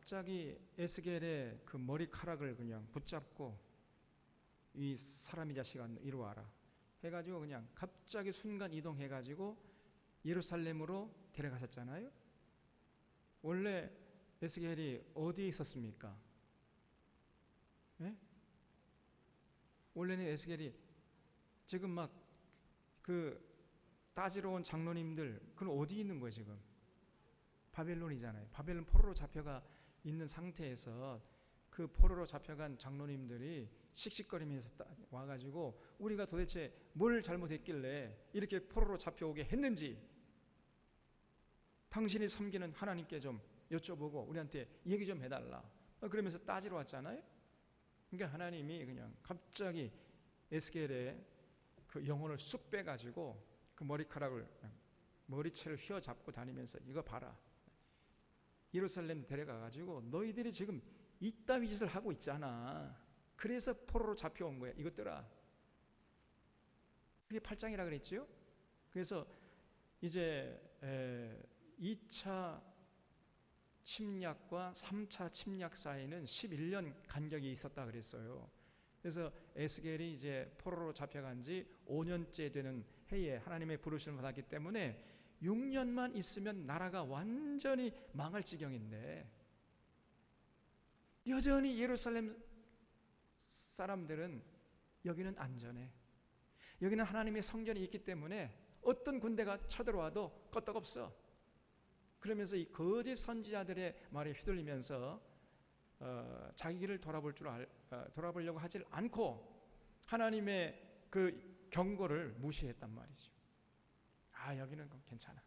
갑자기 에스겔의 그 머리카락을 그냥 붙잡고 이 사람이 자식아 이리 와라 해가지고 그냥 갑자기 순간 이동해가지고 예루살렘으로 데려가셨잖아요. 원래 에스겔이 어디에 있었습니까? 예? 원래는 에스겔이 지금 막 그 따지러 온 장로님들 그건 어디 있는 거예요 지금? 바벨론이잖아요. 바벨론 포로로 잡혀가 있는 상태에서 그 포로로 잡혀간 장로님들이 씩씩거리면서 와가지고 우리가 도대체 뭘 잘못했길래 이렇게 포로로 잡혀오게 했는지 당신이 섬기는 하나님께 좀 여쭤보고 우리한테 얘기 좀 해달라 그러면서 따지러 왔잖아요. 그러니까 하나님이 그냥 갑자기 에스겔의 그 영혼을 쑥 빼가지고 그 머리카락을 머리채를 휘어잡고 다니면서 이거 봐라 예루살렘 데려가가지고 너희들이 지금 이따위 짓을 하고 있잖아. 그래서 포로로 잡혀온 거야 이것들아. 그게 8장이라 그랬죠. 그래서 이제 2차 침략과 3차 침략 사이는 11년 간격이 있었다 그랬어요. 그래서 에스겔이 이제 포로로 잡혀간 지 5년째 되는 해에 하나님의 부르심을 받았기 때문에 6년만 있으면 나라가 완전히 망할 지경인데 여전히 예루살렘 사람들은 여기는 안전해. 여기는 하나님의 성전이 있기 때문에 어떤 군대가 쳐들어와도 끄떡없어. 그러면서 이 거짓 선지자들의 말에 휘둘리면서 자기 길을 돌아보려고 하질 않고 하나님의 그 경고를 무시했단 말이죠. 아 여기는 괜찮아.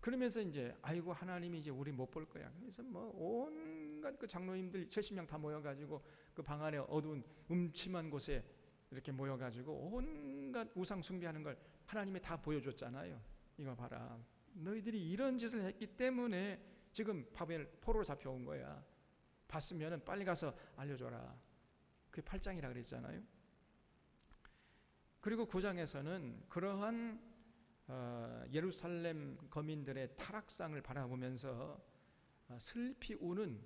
그러면서 이제 아이고 하나님이 이제 우리 못 볼 거야. 그래서 뭐 온갖 그 장로님들 70명 다 모여가지고 그 방 안에 어두운 음침한 곳에 이렇게 모여가지고 온갖 우상 숭배하는 걸 하나님이 다 보여줬잖아요. 이거 봐라. 너희들이 이런 짓을 했기 때문에 지금 바벨 포로로 잡혀온 거야. 봤으면 빨리 가서 알려줘라. 그게 8장이라 그랬잖아요. 그리고 9장에서는 그러한 예루살렘 거민들의 타락상을 바라보면서 슬피 우는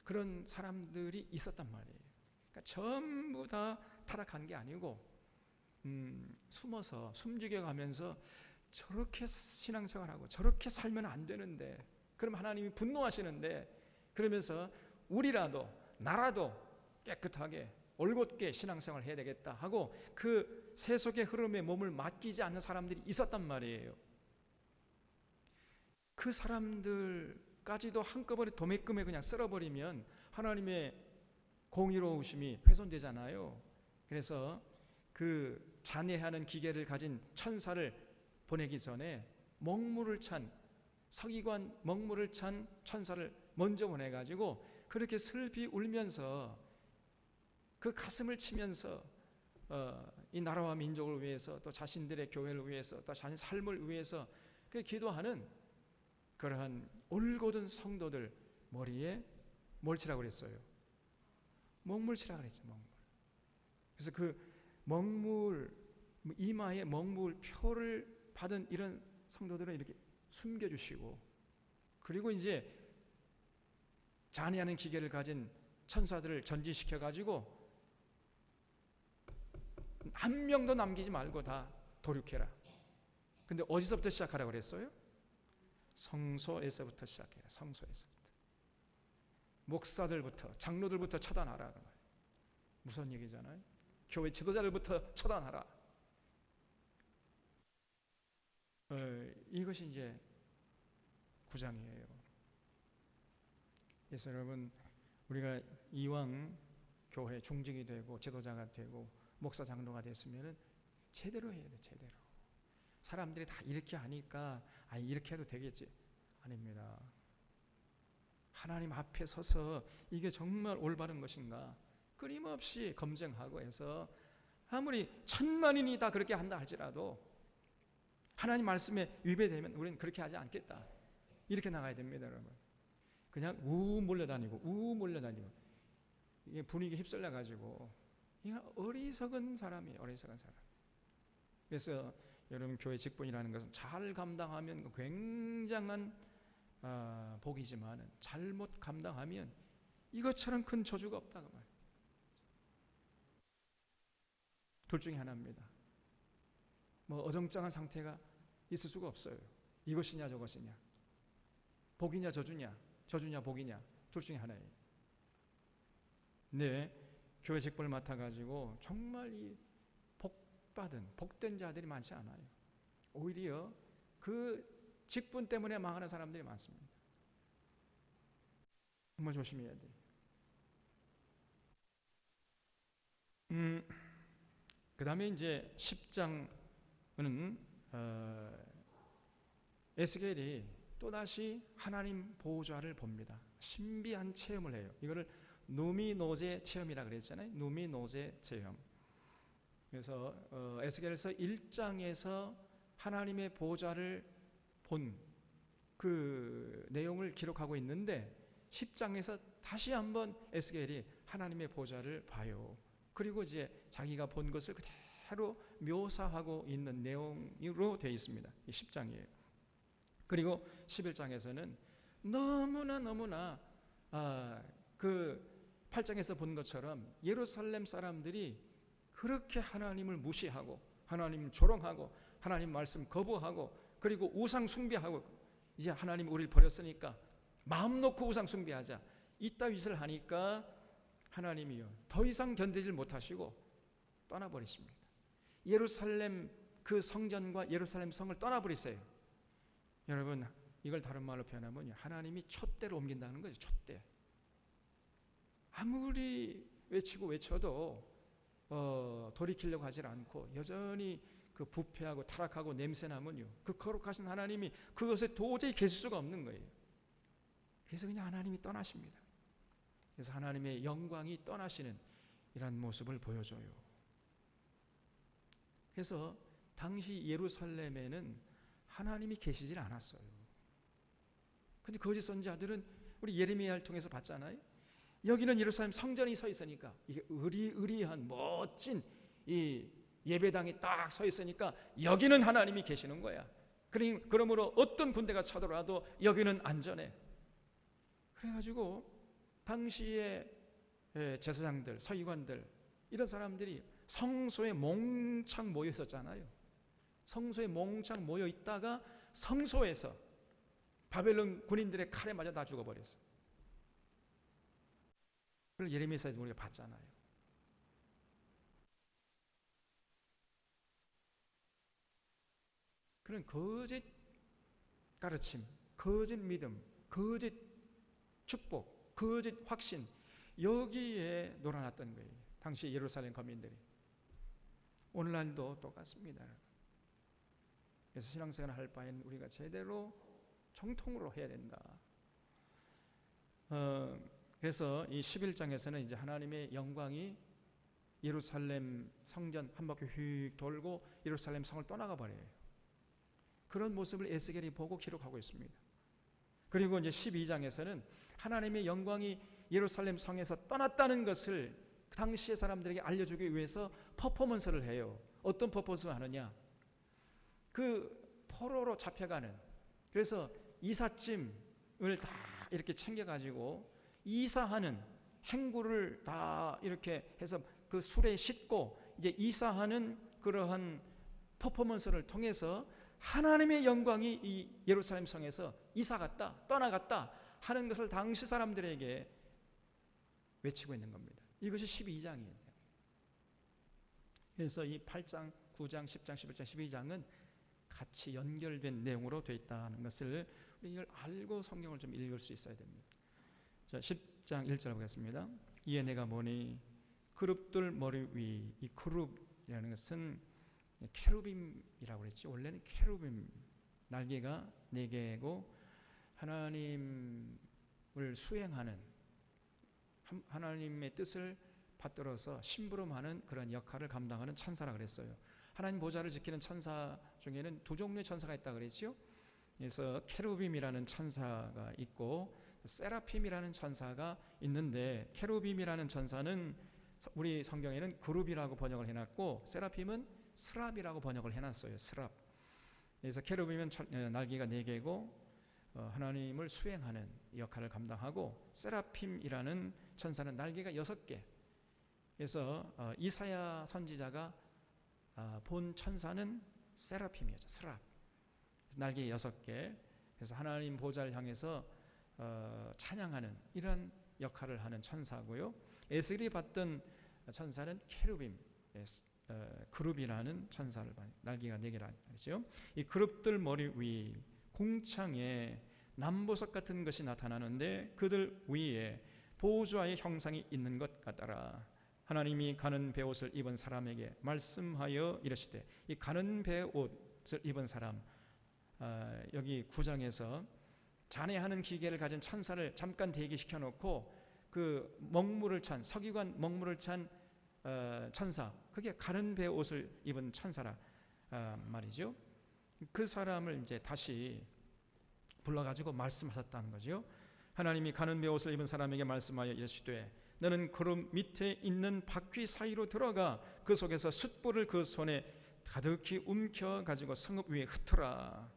그런 사람들이 있었단 말이에요. 그러니까 전부 다 타락한 게 아니고 숨어서 숨죽여가면서 저렇게 신앙생활하고 저렇게 살면 안 되는데 그럼 하나님이 분노하시는데 그러면서 우리라도 나라도 깨끗하게 올곧게 신앙생활을 해야 되겠다 하고 그 세속의 흐름에 몸을 맡기지 않는 사람들이 있었단 말이에요. 그 사람들까지도 한꺼번에 도매금에 그냥 쓸어버리면 하나님의 공의로우심이 훼손되잖아요. 그래서 그 잔해하는 기계를 가진 천사를 보내기 전에 서기관 먹물을 찬 천사를 먼저 보내가지고 그렇게 슬피 울면서 그 가슴을 치면서 이 나라와 민족을 위해서 또 자신들의 교회를 위해서 또 자신 삶을 위해서 그 기도하는 그러한 올곧은 성도들 머리에 뭘 치라고 그랬어요? 먹물 치라고 그랬어요. 먹물. 그래서 그 먹물 이마에 먹물 표를 받은 이런 성도들은 이렇게 숨겨주시고 그리고 이제 잔해하는 기계를 가진 천사들을 전지시켜가지고 한 명도 남기지 말고 다 도륙해라. 근데 어디서부터 시작하라고 그랬어요? 성소에서부터 시작해라. 성소에서부터. 목사들부터 장로들부터 처단하라. 무슨 얘기잖아요. 교회 지도자들부터 처단하라. 이것이 이제 9장이에요. 그래서 여러분 우리가 이왕 교회 중직이 되고 지도자가 되고 목사 장로가 됐으면 제대로 해야 돼. 제대로. 사람들이 다 이렇게 하니까 이렇게 해도 되겠지. 아닙니다. 하나님 앞에 서서 이게 정말 올바른 것인가 끊임없이 검증하고 해서 아무리 1000만인이 다 그렇게 한다 할지라도 하나님 말씀에 위배되면 우리는 그렇게 하지 않겠다. 이렇게 나가야 됩니다, 여러분. 그냥 몰려다니고 이게 분위기 휩쓸려 가지고 이거 어리석은 사람이에요. 어리석은 사람. 그래서 여러분 교회 직분이라는 것은 잘 감당하면 굉장한 복이지만 잘못 감당하면 이것처럼 큰 저주가 없다고 말이에요. 둘 중에 하나입니다. 뭐 어정쩡한 상태가 있을 수가 없어요. 이것이냐 저것이냐, 복이냐 저주냐, 저주냐 복이냐, 둘 중에 하나예요. 근데 교회 직분을 맡아가지고 정말 이 복된 자들이 많지 않아요. 오히려 그 직분 때문에 망하는 사람들이 많습니다. 정말 조심해야 돼요. 그 다음에 이제 10장은 에스겔이 또다시 하나님 보호자를 봅니다. 신비한 체험을 해요. 이거를 누미노제 체험이라 그랬잖아요. 누미노제 체험. 그래서 에스겔서 1장에서 하나님의 보호자를 본 그 내용을 기록하고 있는데 10장에서 다시 한번 에스겔이 하나님의 보호자를 봐요. 그리고 이제 자기가 본 것을 그대로 묘사하고 있는 내용으로 되어 있습니다. 10장이에요. 그리고 11장에서는 너무나 그 8장에서 본 것처럼 예루살렘 사람들이 그렇게 하나님을 무시하고 하나님 조롱하고 하나님 말씀 거부하고 그리고 우상 숭배하고 이제 하나님 우리를 버렸으니까 마음 놓고 우상 숭배하자 이따위 짓을 하니까 하나님이요 더 이상 견디질 못하시고 떠나버리십니다. 예루살렘 그 성전과 예루살렘 성을 떠나버리세요. 여러분 이걸 다른 말로 표현하면 하나님이 촛대로 옮긴다는 거죠. 촛대. 아무리 외쳐도 돌이키려고 하질 않고 여전히 그 부패하고 타락하고 냄새나면요 그 거룩하신 하나님이 그것에 도저히 계실 수가 없는 거예요. 그래서 그냥 하나님이 떠나십니다. 그래서 하나님의 영광이 떠나시는 이런 모습을 보여줘요. 그래서 당시 예루살렘에는 하나님이 계시질 않았어요. 근데 거짓 선지자들은 우리 예레미야를 통해서 봤잖아요. 여기는 예루살렘 성전이 서 있으니까 이게 의리한 멋진 이 예배당이 딱 서 있으니까 여기는 하나님이 계시는 거야. 그러므로 어떤 군대가 쳐들어와도 여기는 안전해. 그래가지고 당시에 제사장들, 서기관들 이런 사람들이 성소에 몽창 모여 있었잖아요. 성소에 몽창 모여 있다가 성소에서 바벨론 군인들의 칼에 맞아 다 죽어버렸어요. 그걸 예레미야에서 우리가 봤잖아요. 그런 거짓 가르침, 거짓 믿음, 거짓 축복, 거짓 확신 여기에 놀아났던 거예요. 당시 예루살렘 거민들이. 오늘날도 똑같습니다. 그래서 신앙생활 할 바에는 우리가 제대로 정통으로 해야 된다. 그래서 이 11장에서는 이제 하나님의 영광이 예루살렘 성전 한 바퀴 휙 돌고 예루살렘 성을 떠나가 버려요. 그런 모습을 에스겔이 보고 기록하고 있습니다. 그리고 이제 12장에서는 하나님의 영광이 예루살렘 성에서 떠났다는 것을 그 당시의 사람들에게 알려주기 위해서 퍼포먼스를 해요. 어떤 퍼포먼스를 하느냐? 그 포로로 잡혀가는, 그래서 이삿짐을 다 이렇게 챙겨가지고 이사하는 행구를 다 이렇게 해서 그 술에 싣고 이제 이사하는 그러한 퍼포먼스를 통해서 하나님의 영광이 이 예루살렘 성에서 이사갔다, 떠나갔다 하는 것을 당시 사람들에게 외치고 있는 겁니다. 이것이 12장이에요. 그래서 이 8장, 9장, 10장, 11장, 12장은 같이 연결된 내용으로 되어 있다는 것을 이걸 알고 성경을 좀 읽을 수 있어야 됩니다. 자, 10장 1절 보겠습니다. 이에 내가 보니 그룹들 머리 위, 이 그룹이라는 것은 케루빔이라고 그랬지. 원래는 케루빔, 날개가 4개고 하나님을 수행하는, 하나님의 뜻을 받들어서 심부름하는 그런 역할을 감당하는 천사라 그랬어요. 하나님 보좌를 지키는 천사 중에는 2종류의 천사가 있다 그랬죠. 그래서 케루빔이라는 천사가 있고 세라핌이라는 천사가 있는데, 케루빔이라는 천사는 우리 성경에는 그룹이라고 번역을 해놨고 세라핌은 스랍이라고 번역을 해놨어요. 스랍. 그래서 케루빔은 날개가 4개고 하나님을 수행하는 역할을 감당하고, 세라핌이라는 천사는 날개가 6개. 그래서 이사야 선지자가 본 천사는 세라핌이었죠. 스랍. 날개 6개. 그래서 하나님 보좌를 향해서 찬양하는 이런 역할을 하는 천사고요. 에스겔이 봤던 천사는 케루빔, 그룹이라는 천사를 봐요. 날개가 4개라는 말이죠. 이 그룹들 머리 위 궁창에 남보석 같은 것이 나타나는데 그들 위에 보좌의 형상이 있는 것 같더라. 하나님이 가는 베옷을 입은 사람에게 말씀하여 이르시되, 이 가는 베옷을 입은 사람, 여기 9장에서 잔해하는 기계를 가진 천사를 잠깐 대기시켜 놓고 그 먹물을 찬, 서기관 먹물을 찬 천사, 그게 가는 베옷을 입은 천사라 말이죠. 그 사람을 이제 다시 불러가지고 말씀하셨다는 거죠. 하나님이 가는 베옷을 입은 사람에게 말씀하여 이르시되, 너는 그룹 밑에 있는 바퀴 사이로 들어가 그 속에서 숯불을 그 손에 가득히 움켜 가지고 성읍 위에 흩어라.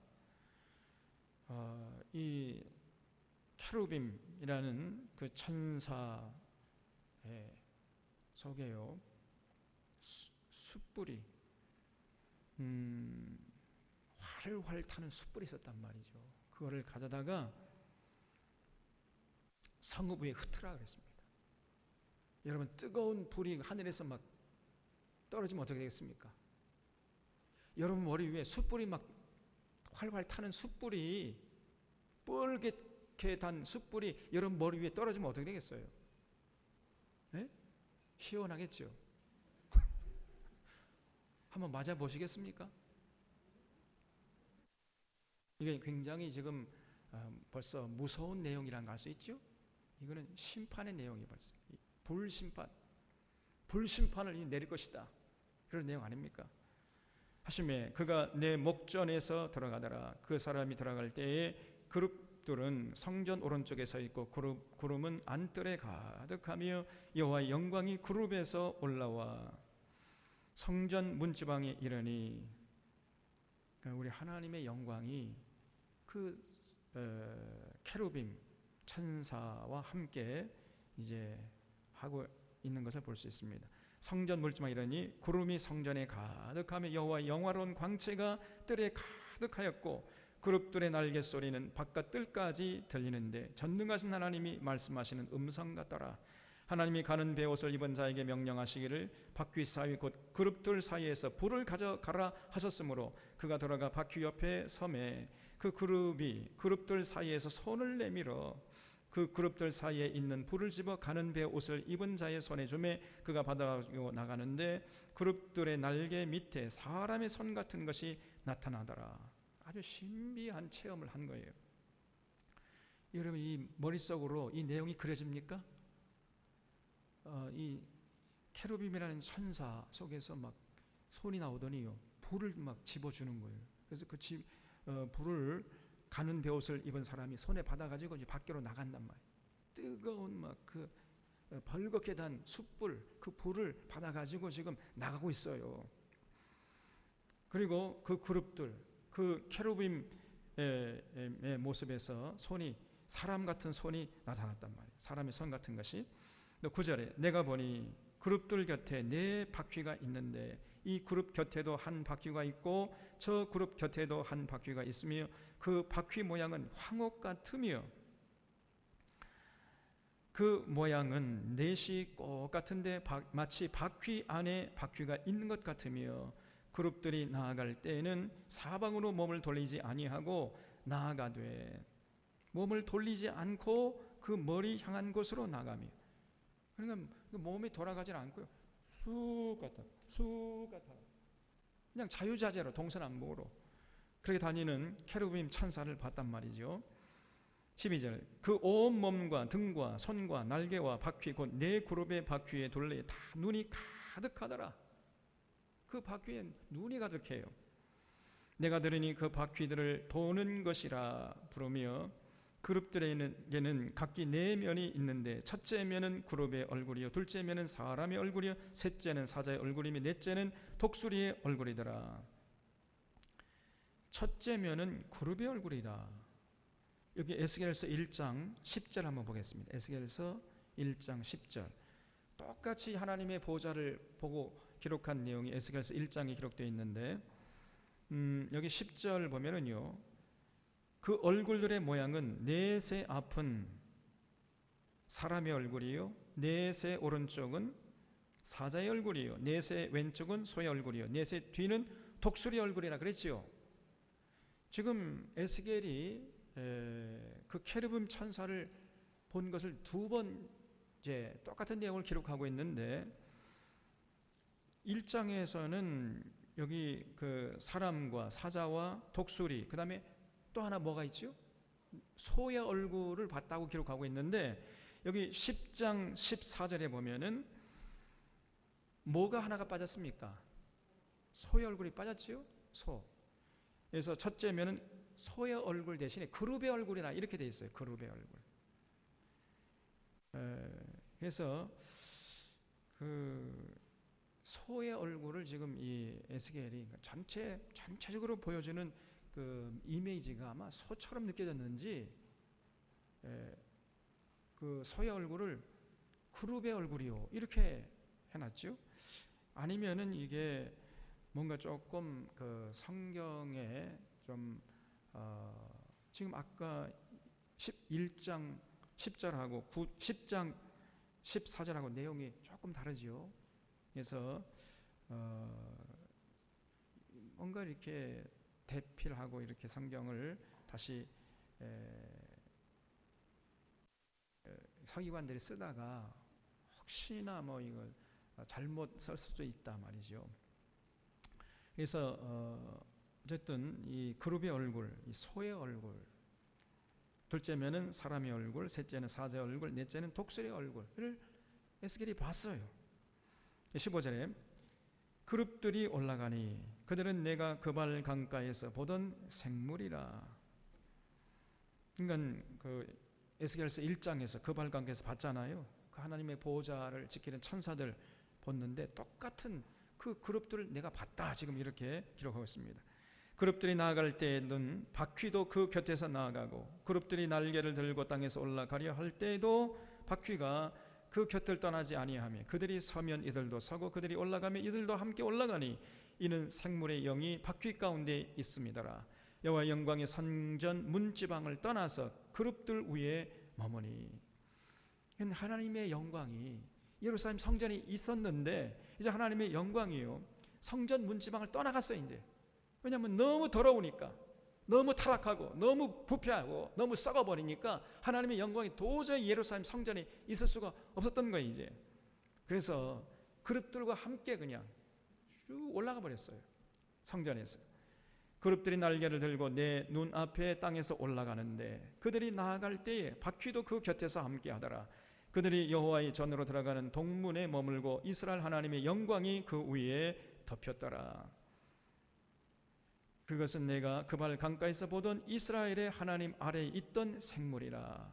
이 케루빔이라는 그 천사의 속에요, 숯불이 활활 타는 숯불이 있었단 말이죠. 그거를 가져다가 성읍 위에 흩으라 그랬습니다. 여러분, 뜨거운 불이 하늘에서 막 떨어지면 어떻게 되겠습니까? 여러분 머리 위에 숯불이 막 활활 타는 숯불이, 뻘겋게 단 숯불이 여러분 머리 위에 떨어지면 어떻게 되겠어요? 네? 시원하겠죠? 한번 맞아 보시겠습니까? 이게 굉장히 지금 벌써 무서운 내용이라는 걸 알 수 있죠? 이거는 심판의 내용이 벌써 불심판을 내릴 것이다, 그런 내용 아닙니까? 하심에 그가 내 목전에서 들어가더라. 그 사람이 들어갈 때에 그룹들은 성전 오른쪽에 서 있고 구름은 안뜰에 가득하며 여호와의 영광이 그룹에서 올라와 성전 문지방에 이르니, 우리 하나님의 영광이 그 케루빔 천사와 함께 이제 하고 있는 것을 볼 수 있습니다. 성전 물지방에 이르니 구름이 성전에 가득하며 여호와의 영화로운 광채가 뜰에 가득하였고, 그룹들의 날개 소리는 바깥 뜰까지 들리는데 전능하신 하나님이 말씀하시는 음성 같더라. 하나님이 가는 베옷을 입은 자에게 명령하시기를 바퀴 사이 곧 그룹들 사이에서 불을 가져가라 하셨으므로 그가 들어가 바퀴 옆에 섬에 그 그룹들 사이에서 손을 내밀어 그 그룹들 사이에 있는 불을 집어 가는 베옷을 입은 자의 손에 주매 그가 받아가지고 나가는데 그룹들의 날개 밑에 사람의 손 같은 것이 나타나더라. 아주 신비한 체험을 한 거예요. 여러분, 이 머릿속으로 이 내용이 그려집니까? 이 케루빔이라는 천사 속에서 막 손이 나오더니요, 불을 막 집어주는 거예요. 그래서 그 불을 가는 베옷을 입은 사람이 손에 받아가지고 이제 밖으로 나간단 말이에요. 뜨거운 막 그 벌겋게 단 숯불, 그 불을 받아가지고 지금 나가고 있어요. 그리고 그 그룹들, 그 케루빔의 모습에서 손이, 사람 같은 손이 나타났단 말이에요. 사람의 손 같은 것이. 9절에 내가 보니 그룹들 곁에 4바퀴가 있는데 이 그룹 곁에도 한 바퀴가 있고 저 그룹 곁에도 한 바퀴가 있으며 그 바퀴 모양은 황옥 같으며 그 모양은 넷이 똑같은데 마치 바퀴 안에 바퀴가 있는 것 같으며 그룹들이 나아갈 때에는 사방으로 몸을 돌리지 아니하고 나아가되 몸을 돌리지 않고 그 머리 향한 곳으로 나가며, 그러니까 몸이 돌아가지 않고요, 쑥 갔다 그냥 자유자재로 동서남북으로 그렇게 다니는 케루빔 천사를 봤단 말이죠. 12절 그 온 몸과 등과 손과 날개와 바퀴 곧 4그룹의 바퀴의 둘레에 다 눈이 가득하더라. 그 바퀴에 눈이 가득해요. 내가 들으니 그 바퀴들을 도는 것이라 부르며 그룹들에게는 각기 4면이 있는데 첫째 면은 그룹의 얼굴이요, 둘째 면은 사람의 얼굴이요, 셋째는 사자의 얼굴이며 넷째는 독수리의 얼굴이더라. 첫째 면은 그룹의 얼굴이다. 여기 에스겔서 1장 10절 한번 보겠습니다. 에스겔서 1장 10절. 똑같이 하나님의 보좌를 보고 기록한 내용이 에스겔서 1장에 기록되어 있는데 여기 10절 보면은요, 그 얼굴들의 모양은 넷의 앞은 사람의 얼굴이요, 넷의 오른쪽은 사자의 얼굴이요, 넷의 왼쪽은 소의 얼굴이요, 넷의 뒤는 독수리 얼굴이라 그랬지요. 지금 에스겔이 그 케르빔 천사를 본 것을 2번 이제 똑같은 내용을 기록하고 있는데 1장에서는 여기 그 사람과 사자와 독수리, 그 다음에 또 하나 뭐가 있죠? 소의 얼굴을 봤다고 기록하고 있는데 여기 10장 14절에 보면은 뭐가 하나가 빠졌습니까? 소의 얼굴이 빠졌지요? 소. 그래서 첫째면은 소의 얼굴 대신에 그룹의 얼굴이라 이렇게 돼 있어요. 그룹의 얼굴. 그래서 그 소의 얼굴을 지금 이 에스겔이 전체적으로 보여주는 그 이미지가 아마 소처럼 느껴졌는지 그 소의 얼굴을 그룹의 얼굴이요 이렇게 해놨죠. 아니면은 이게 뭔가 조금 그 성경에 좀 지금 아까 11장 10절하고 10장 14절하고 내용이 조금 다르죠. 그래서 뭔가 이렇게 대필하고 이렇게 성경을 다시 서기관들이 쓰다가 혹시나 뭐 이걸 잘못 쓸 수도 있다 말이죠. 그래서 어쨌든 이 그룹의 얼굴, 이 소의 얼굴, 둘째면은 사람의 얼굴, 셋째는 사자의 얼굴, 넷째는 독수리의 얼굴을 에스겔이 봤어요. 15절에 그룹들이 올라가니 그들은 내가 그발 강가에서 보던 생물이라. 그러니까 그 에스겔서 1장에서 그발 강가에서 봤잖아요. 그 하나님의 보호자를 지키는 천사들 봤는데 똑같은 그 그룹들을 내가 봤다. 지금 이렇게 기록하고 있습니다. 그룹들이 나아갈 때에는 바퀴도 그 곁에서 나아가고 그룹들이 날개를 들고 땅에서 올라가려 할 때에도 바퀴가 그 곁을 떠나지 아니하며 그들이 서면 이들도 서고 그들이 올라가면 이들도 함께 올라가니 이는 생물의 영이 바퀴 가운데 있음이더라. 여호와 영광의 성전 문지방을 떠나서 그룹들 위에 머무니. 하나님의 영광이 예루살렘 성전이 있었는데 이제 하나님의 영광이요 성전 문지방을 떠나갔어요. 이제 왜냐하면 너무 더러우니까, 너무 타락하고 너무 부패하고 너무 썩어버리니까 하나님의 영광이 도저히 예루살렘 성전에 있을 수가 없었던 거예요. 이제 그래서 그룹들과 함께 그냥 쭉 올라가 버렸어요. 성전에서 그룹들이 날개를 들고 내 눈앞에 땅에서 올라가는데 그들이 나아갈 때에 바퀴도 그 곁에서 함께 하더라. 그들이 여호와의 전으로 들어가는 동문에 머물고 이스라엘 하나님의 영광이 그 위에 덮였더라. 그것은 내가 그발 강가에서 보던 이스라엘의 하나님 아래에 있던 생물이라.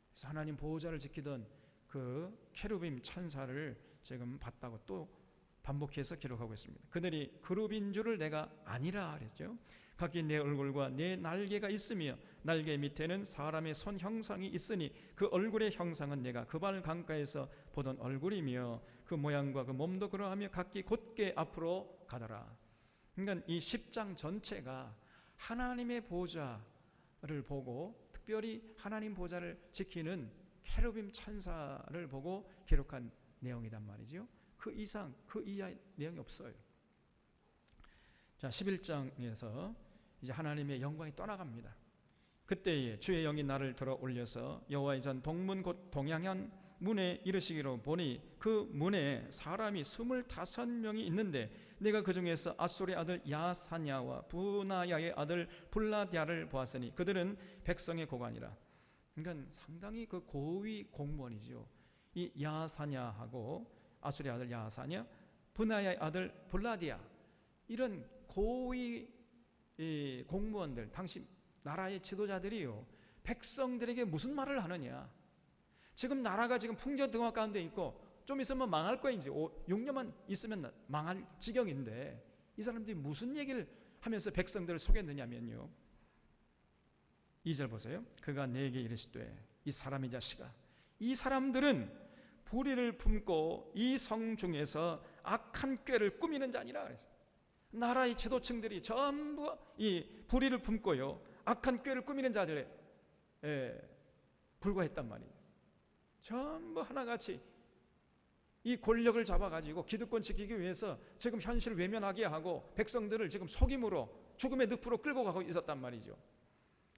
그래서 하나님 보호자를 지키던 그 케루빔 천사를 지금 봤다고 또 반복해서 기록하고 있습니다. 그들이 그룹인 줄을 내가 아니라 그랬죠. 각기 내 얼굴과 내 날개가 있으며 날개 밑에는 사람의 손 형상이 있으니 그 얼굴의 형상은 내가 그발 강가에서 보던 얼굴이며 그 모양과 그 몸도 그러하며 각기 곧게 앞으로 가더라. 그러니까 이 10장 전체가 하나님의 보좌를 보고 특별히 하나님 보좌를 지키는 케루빔 천사를 보고 기록한 내용이란 말이죠. 그 이상 그 이하의 내용이 없어요. 자, 11장에서 이제 하나님의 영광이 떠나갑니다. 그때에 주의 영이 나를 들어 올려서 여호와의 전 동문 곧 동양현 문에 이르시기로 보니 그 문에 사람이 25명이 있는데 내가 그 중에서 아솔의 아들 야사냐와 부나야의 아들 블라디아를 보았으니 그들은 백성의 고관이라. 그러니까 상당히 그 고위 공무원이죠. 이 야사냐하고 아솔의 아들 야사냐, 부나야의 아들 블라디아, 이런 고위 공무원들, 당시 나라의 지도자들이요 백성들에게 무슨 말을 하느냐? 지금 나라가 지금 풍전등화 가운데 있고 좀 있으면 망할 거야. 이제 6년만 있으면 망할 지경인데 이 사람들이 무슨 얘기를 하면서 백성들을 속였느냐면요, 2절 보세요. 그가 내게 이르시되 이 사람의 자식아, 이 사람들은 불의를 품고 이 성 중에서 악한 꾀를 꾸미는 자니라 그랬어요. 나라의 지도층들이 전부 이 불의를 품고요, 악한 꾀를 꾸미는 자들에 불과했단 말이에요. 전부 하나같이 이 권력을 잡아가지고 기득권 지키기 위해서 지금 현실을 외면하게 하고 백성들을 지금 속임으로 죽음의 늪으로 끌고 가고 있었단 말이죠.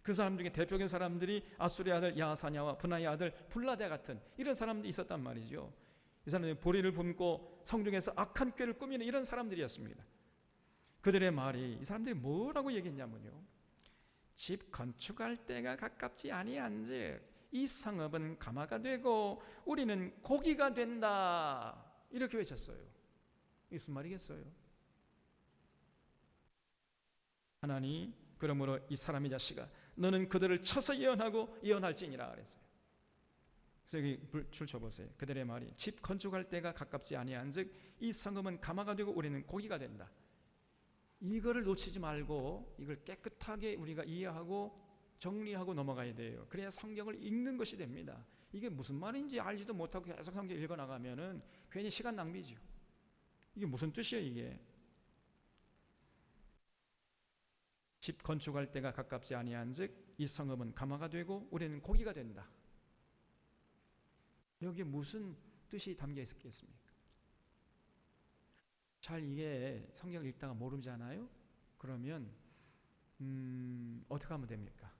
그 사람 중에 대표적인 사람들이 아수리의 아들 야사냐와 분하의 아들 블라데 같은 이런 사람들이 있었단 말이죠. 이 사람들이 불의를 품고 성중에서 악한 꾀를 꾸미는 이런 사람들이었습니다. 그들의 말이, 이 사람들이 뭐라고 얘기했냐면요, 집 건축할 때가 가깝지 아니한즉 이 성읍은 가마가 되고 우리는 고기가 된다, 이렇게 외쳤어요. 이게 무슨 말이겠어요? 하나님, 그러므로 이 사람의 자식아, 너는 그들을 쳐서 예언하고 예언할지니라 그랬어요. 그래서 여기 줄 쳐보세요. 그들의 말이 집 건축할 때가 가깝지 아니한즉 이 성읍은 가마가 되고 우리는 고기가 된다. 이거를 놓치지 말고 이걸 깨끗하게 우리가 이해하고 정리하고 넘어가야 돼요. 그래야 성경을 읽는 것이 됩니다. 이게 무슨 말인지 알지도 못하고 계속 성경 읽어나가면은 괜히 시간 낭비죠. 이게 무슨 뜻이에요 이게? 집 건축할 때가 가깝지 아니한즉 이 성읍은 가마가 되고 우리는 고기가 된다. 여기에 무슨 뜻이 담겨 있겠습니까? 잘 이게 성경을 읽다가 모르잖아요. 그러면 어떻게 하면 됩니까?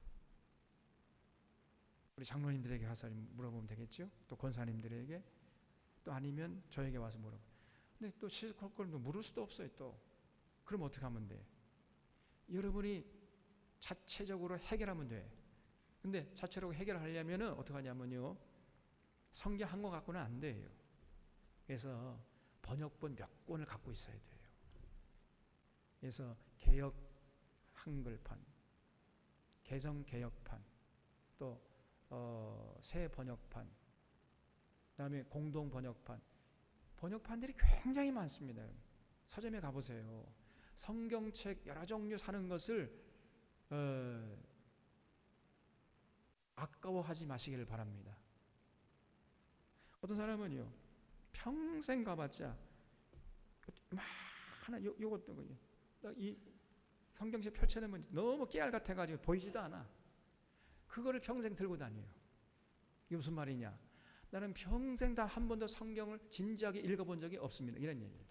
우리 장로님들에게 가서 물어보면 되겠죠. 또 권사님들에게, 또 아니면 저에게 와서 물어보. 근데 또 시스콜 걸 물을 수도 없어요. 또 그럼 어떻게 하면 돼? 여러분이 자체적으로 해결하면 돼. 근데 자체적으로 해결하려면은 어떻게 하냐면요, 성경 한 권 갖고는 안 돼요. 그래서 번역본 몇 권을 갖고 있어야 돼요. 그래서 개역 한글판, 개정 개역판, 또 새 번역판, 그다음에 공동 번역판, 번역판들이 굉장히 많습니다. 서점에 가보세요. 성경책 여러 종류 사는 것을 아까워하지 마시기를 바랍니다. 어떤 사람은요, 평생 가봤자 많아, 요것도 이 성경책 펼쳐놓으면 너무 깨알 같아가지고 보이지도 않아. 그거를 평생 들고 다녀요. 이게 무슨 말이냐? 나는 평생 단 한 번도 성경을 진지하게 읽어본 적이 없습니다, 이런 얘기예요.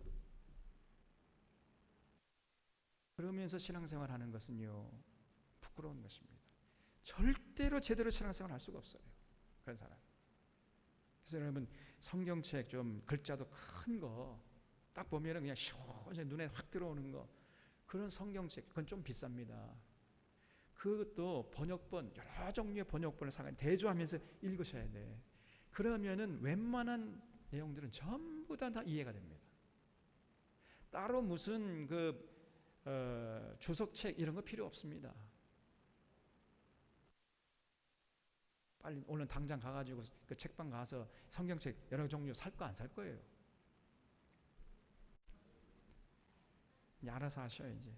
그러면서 신앙생활 하는 것은요, 부끄러운 것입니다. 절대로 제대로 신앙생활 할 수가 없어요, 그런 사람. 그래서 여러분, 성경책 좀 글자도 큰 거 딱 보면은 그냥 시원하게 눈에 확 들어오는 거, 그런 성경책, 그건 좀 비쌉니다. 그것도 번역본, 여러 종류의 번역본을 사가지고 대조하면서 읽으셔야 돼. 그러면은 웬만한 내용들은 전부 다 이해가 됩니다. 따로 무슨 주석책 이런 거 필요 없습니다. 빨리 오늘 당장 가가지고 그 책방 가서 성경책 여러 종류 살 거 안 살 거예요? 이제 알아서 하셔야지.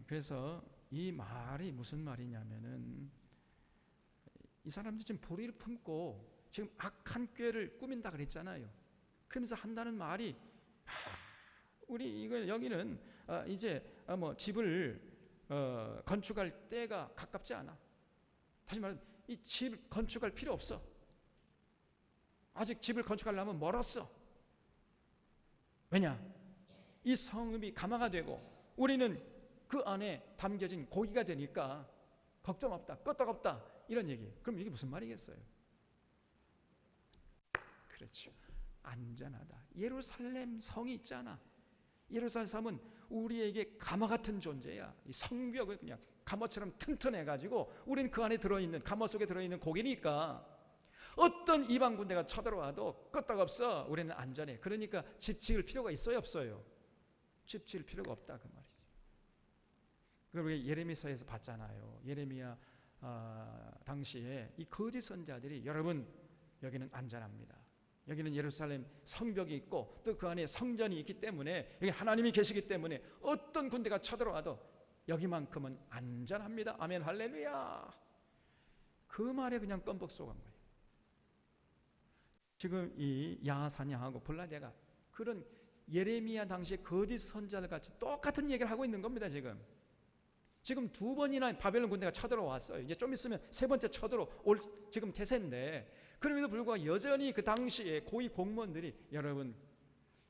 그래서 이 말이 무슨 말이냐면은, 이 사람들이 지금 불의를 품고 지금 악한 꾀를 꾸민다 그랬잖아요. 그러면서 한다는 말이, 우리 이거 여기는 이제 뭐 집을 건축할 때가 가깝지 않아. 다시 말해, 이 집 건축할 필요 없어. 아직 집을 건축하려면 멀었어. 왜냐? 이 성읍이 가마가 되고 우리는 그 안에 담겨진 고기가 되니까 걱정 없다, 끄떡없다, 이런 얘기. 그럼 이게 무슨 말이겠어요? 그렇죠. 안전하다. 예루살렘 성이 있잖아. 예루살렘 성은 우리에게 가마 같은 존재야. 이 성벽을 그냥 가마처럼 튼튼해가지고 우린 그 안에 들어있는, 가마 속에 들어있는 고기니까 어떤 이방 군대가 쳐들어와도 끄떡없어. 우리는 안전해. 그러니까 집 지을 필요가 있어요, 없어요? 집 지을 필요가 없다, 그 말이죠. 그걸 우리 예레미야서에서 봤잖아요. 예레미야 당시에 이 거짓 선자들이 여러분 여기는 안전합니다. 여기는 예루살렘 성벽이 있고 또 그 안에 성전이 있기 때문에 여기 하나님이 계시기 때문에 어떤 군대가 쳐들어와도 여기만큼은 안전합니다. 아멘 할렐루야. 그 말에 그냥 껌뻑 쏘간 거예요. 지금 이 야사냐하고 블라디아가 그런 예레미야 당시에 거짓 선자들 같이 똑같은 얘기를 하고 있는 겁니다. 지금 두 번이나 바벨론 군대가 쳐들어왔어요. 이제 좀 있으면 세 번째 쳐들어올 지금 태세인데, 그럼에도 불구하고 여전히 그 당시에 고위 공무원들이 여러분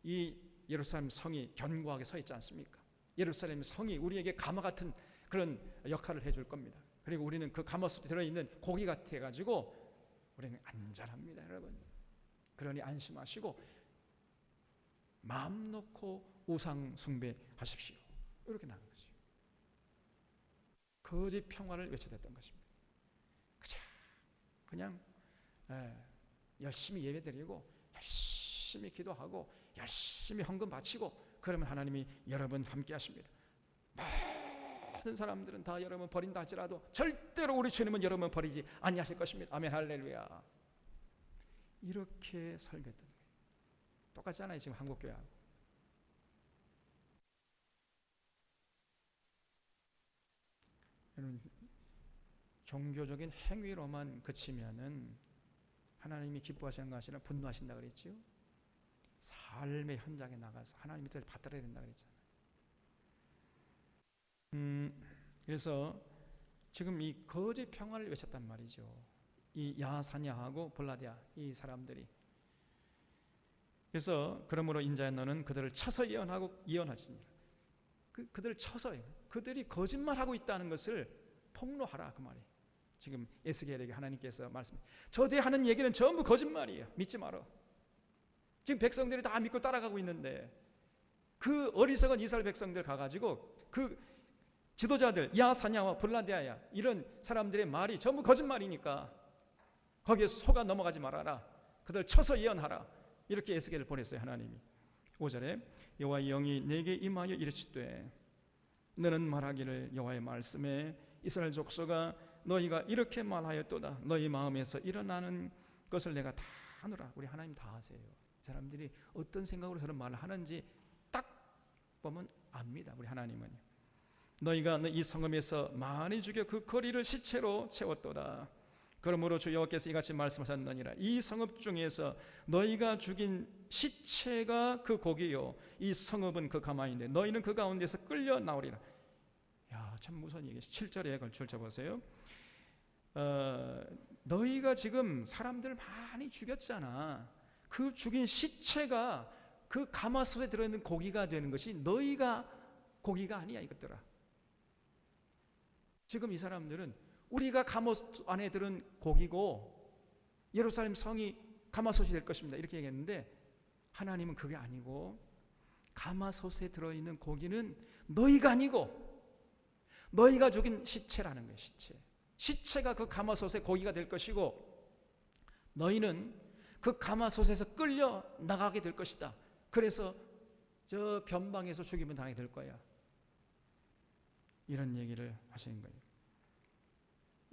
이 예루살렘 성이 견고하게 서 있지 않습니까? 예루살렘 성이 우리에게 가마 같은 그런 역할을 해줄 겁니다. 그리고 우리는 그 가마 속에 들어있는 고기 같아가지고 우리는 안전합니다, 여러분. 그러니 안심하시고 마음 놓고 우상 숭배하십시오. 이렇게 나온 거죠. 거짓 평화를 외쳐댔던 것입니다. 그냥 열심히 예배드리고 열심히 기도하고 열심히 헌금 바치고 그러면 하나님이 여러분 함께 하십니다. 모든 사람들은 다 여러분 버린다 할지라도 절대로 우리 주님은 여러분 버리지 아니하실 것입니다. 아멘 할렐루야. 이렇게 설교했던 거예요. 똑같잖아요, 지금 한국교회하고. 여러분, 종교적인 행위로만 그치면은 하나님이 기뻐하시는 거 아시나? 분노하신다 그랬지요. 삶의 현장에 나가서 하나님의 뜻을 받들어야 된다 그랬잖아요. 그래서 지금 이 거짓 평화를 외쳤단 말이죠. 이 야사냐하고 블라디아 이 사람들이. 그래서 그러므로 인자야 너는 그들을 쳐서 예언하지니라. 그들을 쳐서 그들이 거짓말하고 있다는 것을 폭로하라 그 말이에요. 지금 에스겔에게 하나님께서 말씀해. 저들이 하는 얘기는 전부 거짓말이에요. 믿지 마라. 지금 백성들이 다 믿고 따라가고 있는데 그 어리석은 이스라엘 백성들 가가지고 그 지도자들 야사냐와 블라디아야 이런 사람들의 말이 전부 거짓말이니까 거기에 속아 넘어가지 말아라. 그들 쳐서 예언하라. 이렇게 에스겔을 보냈어요, 하나님이. 5절에 여호와의 영이 내게 임하여 이르시되 너는 말하기를 여호와의 말씀에 이스라엘 족속아 너희가 이렇게 말하였도다. 너희 마음에서 일어나는 것을 내가 다 하노라. 우리 하나님 다 아세요. 이 사람들이 어떤 생각으로 그런 말을 하는지 딱 보면 압니다. 우리 하나님은. 너희가 이 성읍에서 많이 죽여 그 거리를 시체로 채웠도다. 그러므로 주 여호와께서 이같이 말씀하셨느니라. 이 성읍 중에서 너희가 죽인 시체가 그 고기요 이 성읍은 그 가마인데 너희는 그 가운데서 끌려 나오리라. 야, 참 무서운 얘기. 7절에 걸쳐보세요. 너희가 지금 사람들 많이 죽였잖아. 그 죽인 시체가 그 가마솥에 들어있는 고기가 되는 것이 너희가 고기가 아니야, 이것들아. 지금 이 사람들은 우리가 가마솥 안에 들은 고기고 예루살렘 성이 가마솥이 될 것입니다, 이렇게 얘기했는데 하나님은 그게 아니고 가마솥에 들어있는 고기는 너희가 아니고 너희가 죽인 시체라는 거예요. 시체가 그 가마솥의 고기가 될 것이고 너희는 그 가마솥에서 끌려 나가게 될 것이다. 그래서 저 변방에서 죽임을 당하게 될 거야. 이런 얘기를 하시는 거예요.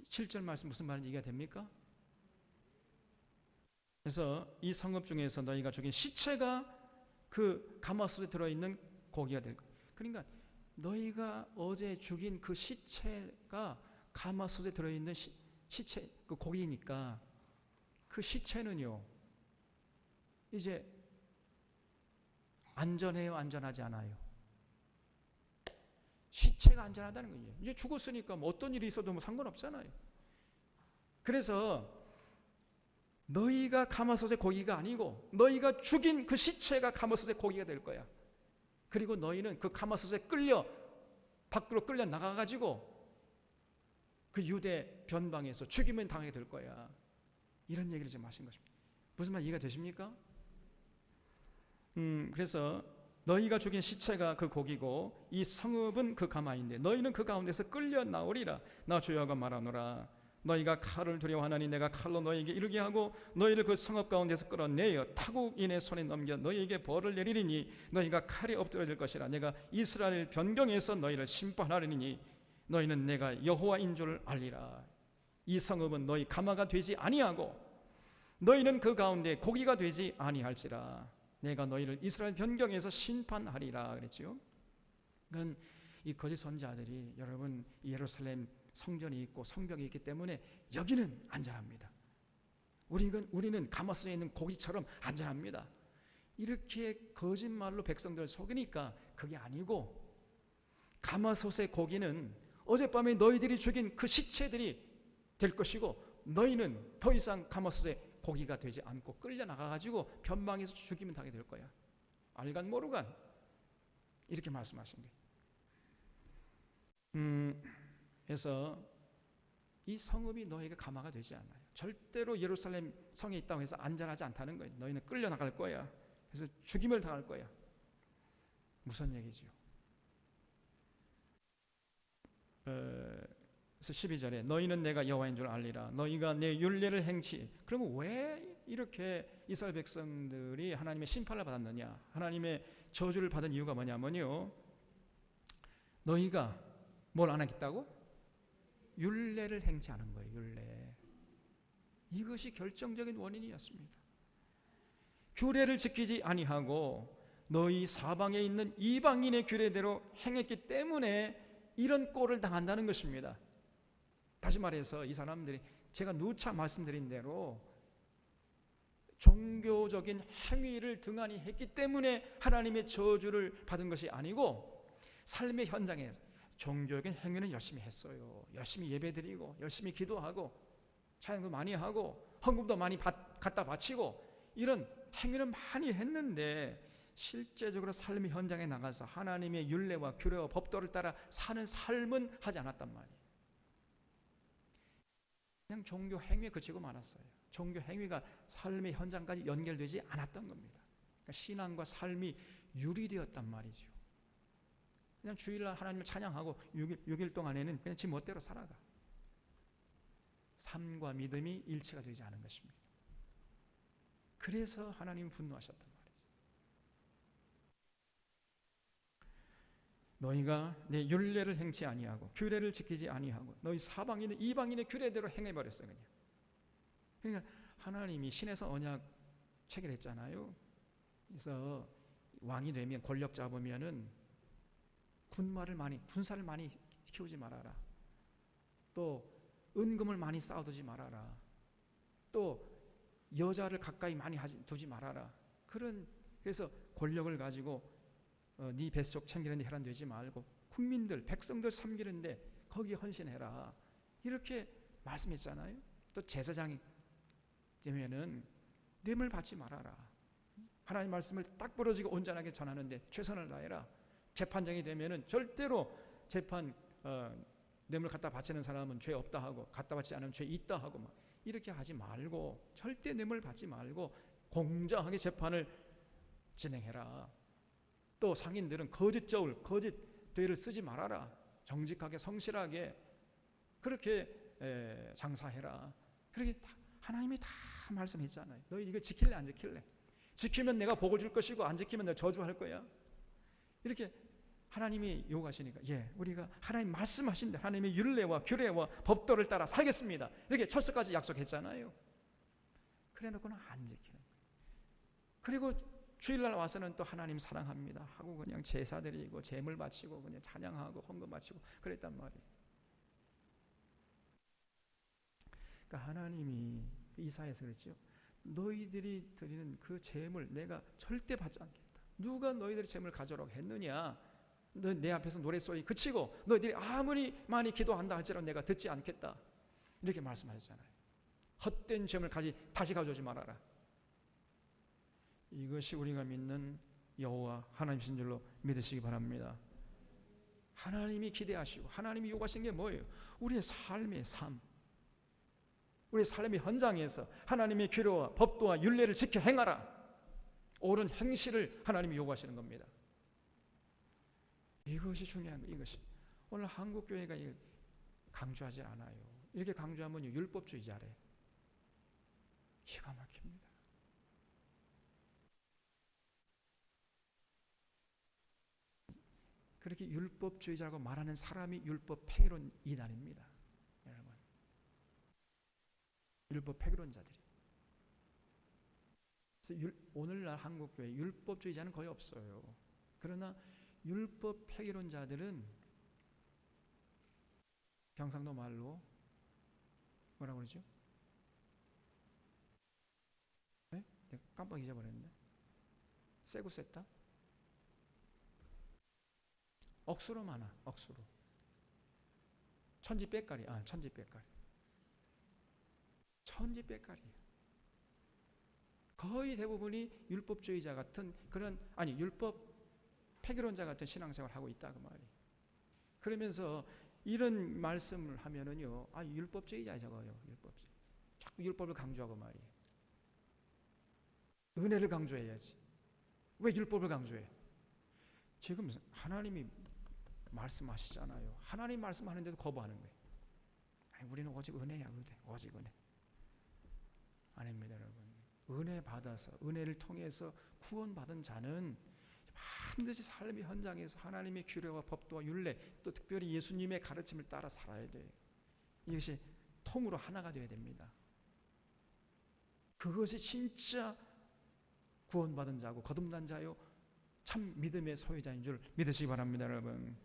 7절 말씀 무슨 말인지 이해가 됩니까? 그래서 이 성읍 중에서 너희가 죽인 시체가 그 가마솥에 들어있는 고기가 될 거예요. 그러니까 너희가 어제 죽인 그 시체가 가마솥에 들어있는 시체 그 고기니까 그 시체는요 이제 안전해요, 안전하지 않아요? 시체가 안전하다는 거예요. 이제 죽었으니까 뭐 어떤 일이 있어도 뭐 상관없잖아요. 그래서 너희가 가마솥의 고기가 아니고 너희가 죽인 그 시체가 가마솥의 고기가 될 거야. 그리고 너희는 그 가마솥에 밖으로 끌려 나가가지고 그 유대 변방에서 죽임을 당하게 될 거야. 이런 얘기를 지금 하신 것입니다. 무슨 말 이해가 되십니까? 그래서 너희가 죽인 시체가 그 고기고 이 성읍은 그 가마인데 너희는 그 가운데서 끌려 나오리라. 나 주 여호와가 말하노라. 너희가 칼을 두려워하나니 내가 칼로 너희에게 이르게 하고 너희를 그 성읍 가운데서 끌어내어 타국인의 손에 넘겨 너희에게 벌을 내리리니 너희가 칼에 엎드러질 것이라. 내가 이스라엘 변경에서 너희를 심판하리니 너희는 내가 여호와인 줄 알리라. 이 성읍은 너희 가마가 되지 아니하고 너희는 그 가운데 고기가 되지 아니할지라. 내가 너희를 이스라엘 변경에서 심판하리라 그랬지요. 그러니까 이 거짓 선지자들이 여러분 예루살렘 성전이 있고 성벽이 있기 때문에 여기는 안전합니다. 우리는 가마솥에 있는 고기처럼 안전합니다. 이렇게 거짓말로 백성들을 속이니까 그게 아니고, 가마솥의 고기는 어젯밤에 너희들이 죽인 그 시체들이 될 것이고 너희는 더 이상 가마솥의 고기가 되지 않고 끌려나가가지고 변방에서 죽이면 당하게 될 거야. 알간 모르간 이렇게 말씀하신 거예요. 그래서 이 성읍이 너희에게 가마가 되지 않아요. 절대로 예루살렘 성에 있다고 해서 안전하지 않다는 거예요. 너희는 끌려나갈 거야. 그래서 죽임을 당할 거야. 무슨 얘기지요? 그래서 12절에 너희는 내가 여호와인 줄 알리라. 너희가 내 율례를 행치. 그러면 왜 이렇게 이스라엘 백성들이 하나님의 심판을 받았느냐, 하나님의 저주를 받은 이유가 뭐냐면요, 너희가 뭘 안 하겠다고? 율례를 행치 않은 거예요. 율례. 이것이 결정적인 원인이었습니다. 규례를 지키지 아니하고 너희 사방에 있는 이방인의 규례대로 행했기 때문에 이런 꼴을 당한다는 것입니다. 다시 말해서 이 사람들이 제가 누차 말씀드린 대로 종교적인 행위를 등한히 했기 때문에 하나님의 저주를 받은 것이 아니고, 삶의 현장에서 종교적인 행위는 열심히 했어요. 열심히 예배드리고 열심히 기도하고 찬양도 많이 하고 헌금도 많이 갖다 바치고 이런 행위는 많이 했는데, 실제적으로 삶의 현장에 나가서 하나님의 율례와 규례와 법도를 따라 사는 삶은 하지 않았단 말이에요. 그냥 종교 행위에 그치고 말았어요. 종교 행위가 삶의 현장까지 연결되지 않았던 겁니다. 그러니까 신앙과 삶이 유리되었단 말이죠. 그냥 주일날 하나님을 찬양하고 6일 동안에는 그냥 지 멋대로 살아가. 삶과 믿음이 일치가 되지 않은 것입니다. 그래서 하나님은 분노하셨단 말이죠. 너희가 내 율례를 행치 아니하고 규례를 지키지 아니하고 너희 사방인은 이방인의 규례대로 행해버렸어요. 그러니까 하나님이 신에서 언약 체결했잖아요. 그래서 왕이 되면, 권력 잡으면은 군사를 많이 키우지 말아라. 또 은금을 많이 쌓아두지 말아라. 또 여자를 가까이 많이 두지 말아라. 그래서 권력을 가지고 네 뱃속 챙기는데 혈안되지 말고 국민들, 백성들 섬기는데 거기에 헌신해라. 이렇게 말씀했잖아요. 또 제사장이 되면은 뇌물 받지 말아라. 하나님 말씀을 딱 부러지고 온전하게 전하는데 최선을 다해라. 재판장이 되면은 절대로 재판 뇌물 갖다 바치는 사람은 죄 없다 하고 갖다 바치지 않으면 죄 있다 하고 막 이렇게 하지 말고, 절대 뇌물 받지 말고 공정하게 재판을 진행해라. 또 상인들은 거짓 저울, 거짓 되를 쓰지 말아라. 정직하게 성실하게 그렇게 장사해라. 그렇게 하나님이 다 말씀했잖아요. 너희 이거 지킬래 안 지킬래? 지키면 내가 복을 줄 것이고 안 지키면 내가 저주할 거야. 이렇게 하나님이 요구하시니까 우리가 하나님 말씀하신 대로 하나님의 율례와 규례와 법도를 따라 살겠습니다. 이렇게 철석까지 약속했잖아요. 그래놓고는 안 지키는 거예요. 그리고 주일날 와서는 또 하나님 사랑합니다 하고 그냥 제사 드리고 제물 바치고 그냥 찬양하고 헌금 바치고 그랬단 말이에요. 그러니까 하나님이 이사야에서 그랬죠. 너희들이 드리는 그 제물 내가 절대 받지 않겠다. 누가 너희들의 제물을 가져오라고 했느냐? 너 내 앞에서 노랫소리 그치고 너희들이 아무리 많이 기도한다 할지라도 내가 듣지 않겠다. 이렇게 말씀하셨잖아요. 헛된 제물 다시 가져오지 말아라. 이것이 우리가 믿는 여호와 하나님이신 줄로 믿으시기 바랍니다. 하나님이 기대하시고 하나님이 요구하신 게 뭐예요? 우리의 삶의 삶, 우리의 삶의 현장에서 하나님의 규례와 법도와 율례를 지켜 행하라. 옳은 행실을 하나님이 요구하시는 겁니다. 이것이 중요한 거예요. 이것이 오늘 한국교회가 강조하지 않아요. 이렇게 강조하면 율법주의자래. 기가 막힙니다. 그렇게 율법주의자라고 말하는 사람이 율법 폐기론 이단입니다. 여러분, 율법 폐기론자들이. 그래서 오늘날 한국교회 율법주의자는 거의 없어요. 그러나 율법 폐기론자들은 경상도 말로 뭐라고 그러죠? 네? 내가 깜빡 잊어버렸네. 세고 셌다? 억수로 많아. 억수로. 천지빼까리. 천지빼까리. 천지빼까리예요. 거의 대부분이 율법주의자 같은 그런, 율법 폐기론자 같은 신앙생활을 하고 있다 그 말이. 그러면서 이런 말씀을 하면은요, 율법주의자 저거요, 율법주의. 자꾸 율법을 강조하고 말이에요. 은혜를 강조해야지. 왜 율법을 강조해? 지금 하나님이 말씀하시잖아요. 하나님 말씀하는데도 거부하는 거예요. 우리는 오직 은혜야, 은혜. 오직 은혜. 아닙니다, 여러분. 은혜 받아서, 은혜를 통해서 구원받은 자는 반드시 삶의 현장에서 하나님의 규례와 법도와 율례, 또 특별히 예수님의 가르침을 따라 살아야 돼요. 이것이 통으로 하나가 되어야 됩니다. 그것이 진짜 구원받은 자고 거듭난 자요, 참 믿음의 소유자인 줄 믿으시기 바랍니다, 여러분.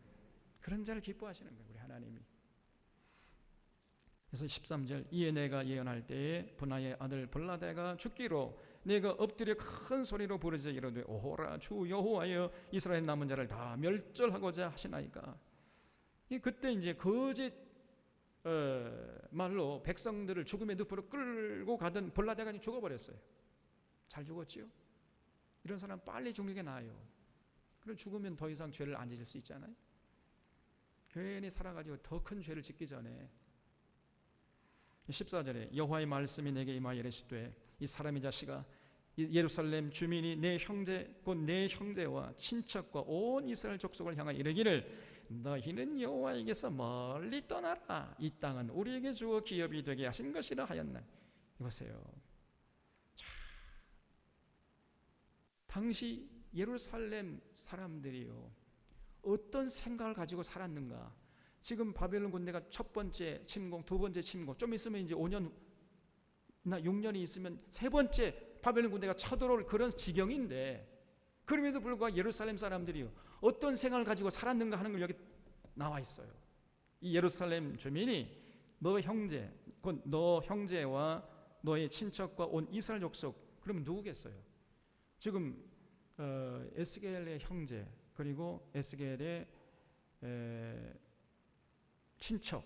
그런 자를 기뻐하시는 거예요, 우리 하나님이. 그래서 13절, 이에 내가 예언할 때에 분하의 아들 블라데가 죽기로 내가 엎드려 큰 소리로 부르짖어 이르되 오호라 주 여호와여 이스라엘 남은 자를 다 멸절하고자 하시나이까. 그때 이제 거짓 말로 백성들을 죽음의 늪으로 끌고 가던 블라데가 죽어버렸어요. 잘 죽었지요? 이런 사람 빨리 죽는 게 나아요. 그럼 죽으면 더 이상 죄를 안 짓을 수 있잖아요. 괜히 살아가지고 더 큰 죄를 짓기 전에. 14절에 여호와의 말씀이 내게 임하여 이르시되 이 사람의 자식아 예루살렘 주민이 내 형제 곧 내 형제와 친척과 온 이스라엘 족속을 향하여 이르기를 너희는 여호와에게서 멀리 떠나라. 이 땅은 우리에게 주어 기업이 되게 하신 것이라 하였나. 이보세요. 자, 당시 예루살렘 사람들이요, 어떤 생각을 가지고 살았는가. 지금 바벨론 군대가 첫 번째 침공, 두 번째 침공, 좀 있으면 이제 5년이나 6년이 있으면 세 번째 바벨론 군대가 쳐들어올 그런 지경인데, 그럼에도 불구하고 예루살렘 사람들이요, 어떤 생각을 가지고 살았는가 하는 걸 여기 나와 있어요. 이 예루살렘 주민이 너 형제, 곧 너 형제와 너의 친척과 온 이스라엘 족속, 그러면 누구겠어요? 지금 에스겔의 형제, 그리고 에스겔의 친척,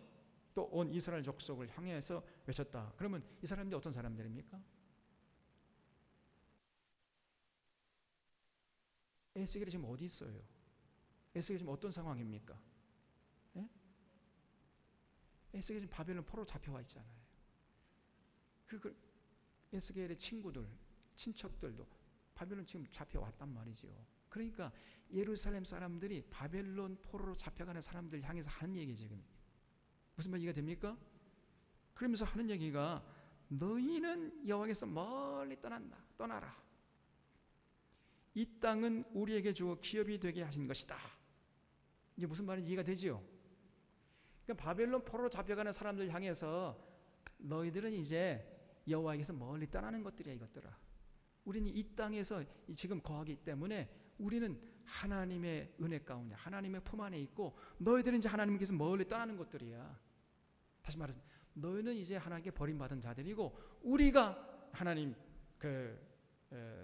또 온 이스라엘 족속을 향해서 외쳤다. 그러면 이 사람들이 어떤 사람들입니까? 에스겔이 지금 어디 있어요? 에스겔이 지금 어떤 상황입니까? 예? 에스겔이 지금 바벨론 포로로 잡혀와 있잖아요. 그리고 에스겔의 친구들, 친척들도 바벨론 지금 잡혀왔단 말이죠. 그러니까 예루살렘 사람들이 바벨론 포로로 잡혀가는 사람들 향해서 하는 얘기, 지금 무슨 말 이해가 됩니까? 그러면서 하는 얘기가 너희는 여호와께서 멀리 떠나라. 이 땅은 우리에게 주어 기업이 되게 하신 것이다. 이제 무슨 말인지 이해가 되지요? 그러니까 바벨론 포로로 잡혀가는 사람들 향해서 너희들은 이제 여호와에게서 멀리 떠나는 것들이야, 이것들아. 우리는 이 땅에서 지금 거하기 때문에 우리는 하나님의 은혜 가운데, 하나님의 품 안에 있고, 너희들은 이제 하나님께서 멀리 떠나는 것들이야. 다시 말해서 너희는 이제 하나님께 버림받은 자들이고, 우리가 하나님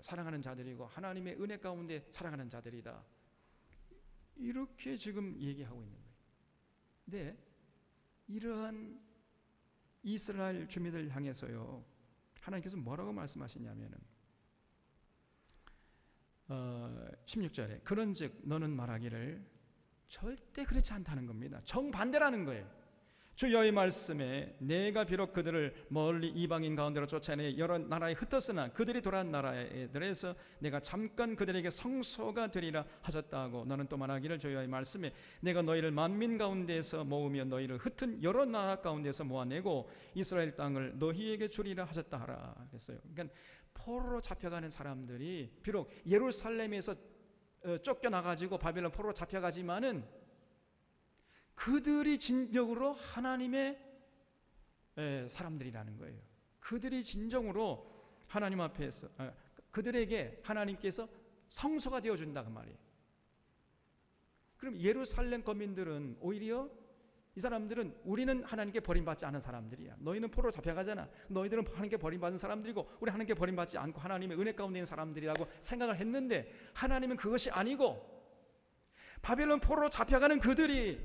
사랑하는 자들이고, 하나님의 은혜 가운데 살아가는 자들이다. 이렇게 지금 얘기하고 있는 거예요. 근데 이러한 이스라엘 주민들 향해서요, 하나님께서 뭐라고 말씀하시냐면은 16절에 그런즉 너는 말하기를, 절대 그렇지 않다는 겁니다. 정반대라는 거예요. 주 여호와의 말씀에 내가 비록 그들을 멀리 이방인 가운데로 쫓아내 여러 나라에 흩었으나 그들이 돌아온 나라들에서 내가 잠깐 그들에게 성소가 되리라 하셨다 하고, 너는 또 말하기를 주 여호와의 말씀에 내가 너희를 만민 가운데에서 모으며 너희를 흩은 여러 나라 가운데서 모아내고 이스라엘 땅을 너희에게 주리라 하셨다 하라 그랬어요. 그러니까 포로로 잡혀가는 사람들이 비록 예루살렘에서 쫓겨나가지고 바벨론 포로로 잡혀가지만은 그들이 진정으로 하나님의 사람들이라는 거예요. 그들이 진정으로 하나님 앞에서 그들에게 하나님께서 성소가 되어준다 그 말이에요. 그럼 예루살렘 거민들은 오히려 이 사람들은 우리는 하나님께 버림받지 않은 사람들이야. 너희는 포로로 잡혀가잖아. 너희들은 하나님께 버림받은 사람들이고 우리 하나님께 버림받지 않고 하나님의 은혜 가운데 있는 사람들이라고 생각을 했는데 하나님은 그것이 아니고 바벨론 포로로 잡혀가는 그들이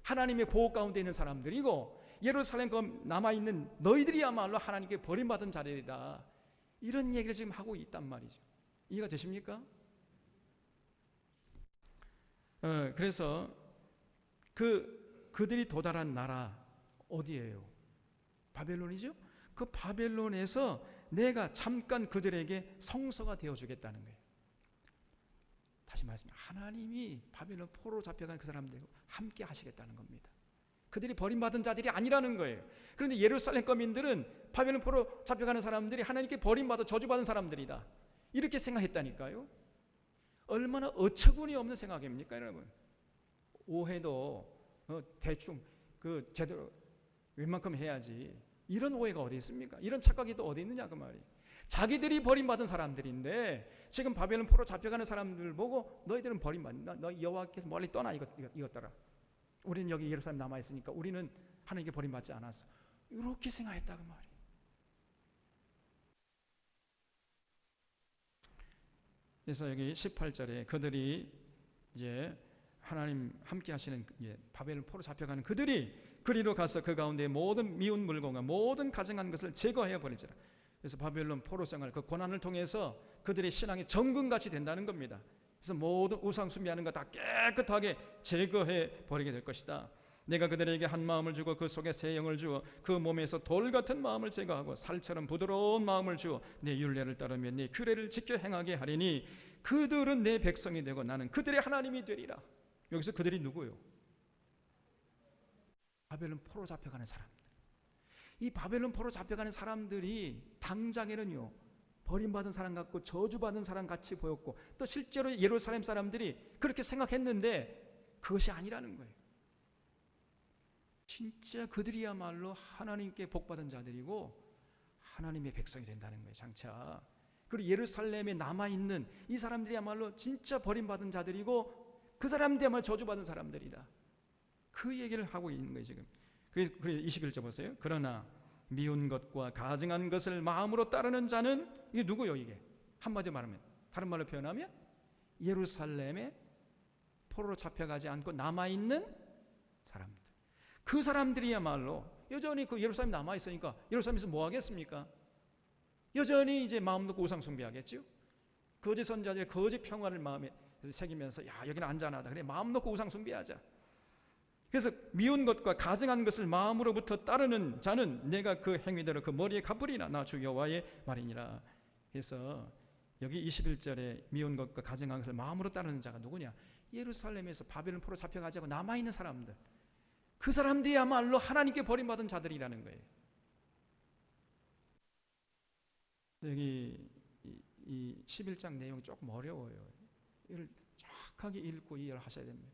하나님의 보호 가운데 있는 사람들이고 예루살렘 남아있는 너희들이야말로 하나님께 버림받은 자들이다. 이런 얘기를 지금 하고 있단 말이죠. 이해가 되십니까? 그래서 그들이 도달한 나라 어디예요? 바벨론이죠. 그 바벨론에서 내가 잠깐 그들에게 성소가 되어주겠다는 거예요. 다시 말씀드립니다. 하나님이 바벨론 포로로 잡혀간 그 사람들과 함께 하시겠다는 겁니다. 그들이 버림받은 자들이 아니라는 거예요. 그런데 예루살렘 거민들은 바벨론 포로로 잡혀가는 사람들이 하나님께 버림받아 저주받은 사람들이다. 이렇게 생각했다니까요. 얼마나 어처구니 없는 생각입니까, 여러분? 오해도 대충 제대로 웬만큼 해야지. 이런 오해가 어디 있습니까? 이런 착각이 또 어디 있느냐 그 말이에요. 자기들이 버림받은 사람들인데 지금 바벨론 포로 잡혀가는 사람들 보고 너희들은 버림받는다. 너 여호와께서 멀리 떠나 이것더라. 우리는 여기 예루살렘 남아 있으니까 우리는 하나님께 버림받지 않았어. 이렇게 생각했다 그 말이에요. 그래서 여기 18절에 그들이 이제 하나님 함께 하시는 바벨론 포로 잡혀가는 그들이 그리로 가서 그 가운데 모든 미운 물건과 모든 가증한 것을 제거해 버리지라. 그래서 바벨론 포로 생활 그 고난을 통해서 그들의 신앙이 정금같이 된다는 겁니다. 그래서 모든 우상 숭배하는 거 다 깨끗하게 제거해 버리게 될 것이다. 내가 그들에게 한 마음을 주고 그 속에 새 영을 주어 그 몸에서 돌 같은 마음을 제거하고 살처럼 부드러운 마음을 주어 내 율례를 따르며 내 규례를 지켜 행하게 하리니 그들은 내 백성이 되고 나는 그들의 하나님이 되리라. 여기서 그들이 누구요? 바벨론 포로 잡혀가는 사람들. 이 바벨론 포로 잡혀가는 사람들이 당장에는요 버림받은 사람 같고 저주받은 사람 같이 보였고 또 실제로 예루살렘 사람들이 그렇게 생각했는데 그것이 아니라는 거예요. 진짜 그들이야말로 하나님께 복받은 자들이고 하나님의 백성이 된다는 거예요. 장차. 그리고 예루살렘에 남아있는 이 사람들이야말로 진짜 버림받은 자들이고 그 사람들이야말로 저주받은 사람들이다. 그 얘기를 하고 있는 거예요 지금. 그래서 21절 보세요. 그러나 미운 것과 가증한 것을 마음으로 따르는 자는 이게 누구요? 이게 한마디로 말하면 다른 말로 표현하면 예루살렘에 포로로 잡혀가지 않고 남아있는 사람들. 그 사람들이야말로 여전히 그 예루살렘 남아있으니까 예루살렘에서 뭐 하겠습니까? 여전히 이제 마음 놓고 우상 숭배하겠죠. 거짓 선자들의 거짓 평화를 마음에 새기면서 야 여기는 안전하다. 그래 마음 놓고 우상 숭배하자. 그래서 미운 것과 가증한 것을 마음으로부터 따르는 자는 내가 그 행위대로 그 머리에 갚으리나 나 주 여호와의 말이니라. 그래서 여기 21절에 미운 것과 가증한 것을 마음으로 따르는 자가 누구냐? 예루살렘에서 바벨론 포로 잡혀가지 않고 남아있는 사람들. 그 사람들이야말로 하나님께 버림받은 자들이라는 거예요. 여기 이 11장 내용이 조금 어려워요. 이걸 정확하게 읽고 이해를 하셔야 됩니다.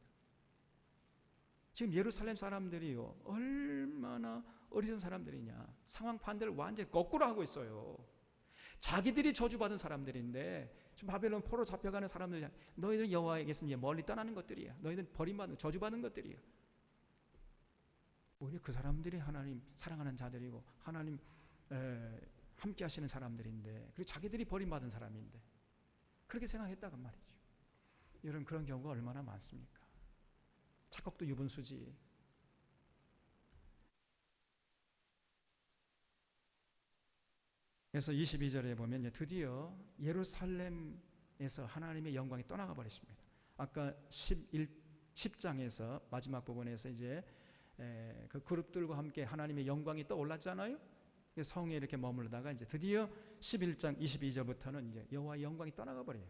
지금 예루살렘 사람들이요 얼마나 어리석은 사람들이냐. 상황 판단을 완전히 거꾸로 하고 있어요. 자기들이 저주받은 사람들인데 지금 바벨론 포로 잡혀가는 사람들 너희들 여호와에게서 이제 멀리 떠나는 것들이야. 너희들 버림받는 저주받은 것들이야. 오히려 그 사람들이 하나님 사랑하는 자들이고 하나님 함께 하시는 사람들인데 그리고 자기들이 버림받은 사람인데 그렇게 생각했다고 말이죠. 여러분 그런 경우가 얼마나 많습니까? 착각도 유분수지. 그래서 22절에 보면 드디어 예루살렘에서 하나님의 영광이 떠나가 버렸습니다. 아까 10장에서 마지막 부분에서 이제 그 그룹들과 함께 하나님의 영광이 떠올랐잖아요. 성에 이렇게 머물다가 이제 드디어 11장 22절부터는 이제 여호와의 영광이 떠나가 버려요.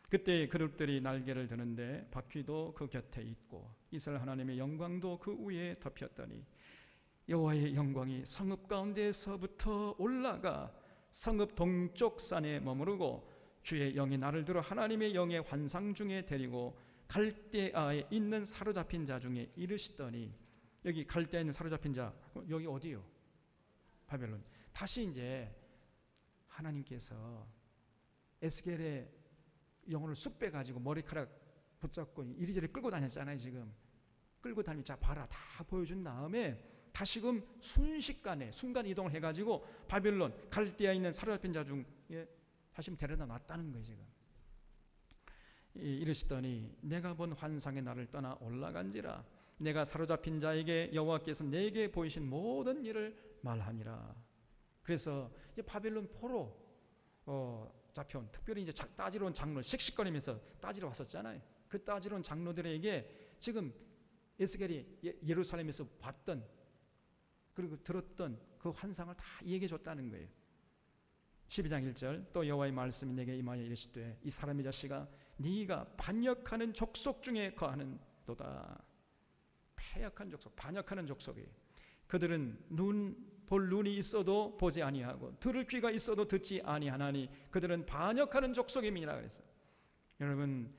그때 그룹들이 날개를 드는데 바퀴도 그 곁에 있고 이스라엘 하나님의 영광도 그 위에 덮였더니 여호와의 영광이 성읍 가운데에서부터 올라가 성읍 동쪽 산에 머무르고 주의 영이 나를 들어 하나님의 영의 환상 중에 데리고 갈대아에 있는 사로잡힌 자 중에 이르시더니, 여기 갈대아에 있는 사로잡힌 자, 여기 어디요? 바벨론. 다시 이제 하나님께서 에스겔의 영혼을 쑥 빼가지고 머리카락 붙잡고 이리저리 끌고 다녔잖아요. 지금 끌고 다니면서 자 봐라 다 보여준 다음에 다시금 순식간에 순간 이동을 해가지고 바벨론 갈대아에 있는 사로잡힌 자 중에 다시 데려다 놨다는 거예요. 지금 이르시더니 내가 본 환상의 나를 떠나 올라간지라. 내가 사로잡힌 자에게 여호와께서 내게 보이신 모든 일을 말하니라. 그래서 이제 바벨론 포로 잡혀온, 특별히 이제 따지러 온 장로, 씩씩거리면서 따지러 왔었잖아요. 그 따지러 온 장로들에게 지금 에스겔이 예루살렘에서 봤던 그리고 들었던 그 환상을 다 얘기해 줬다는 거예요. 12장 1절 또 여호와의 말씀이 내게 임하여 이르시되 이 사람의 자식아 네가 반역하는 족속 중에 거하는 도다. 패역한 족속, 반역하는 족속이, 그들은 볼 눈이 있어도 보지 아니하고 들을 귀가 있어도 듣지 아니하나니 그들은 반역하는 족속임이라 그랬어요. 여러분,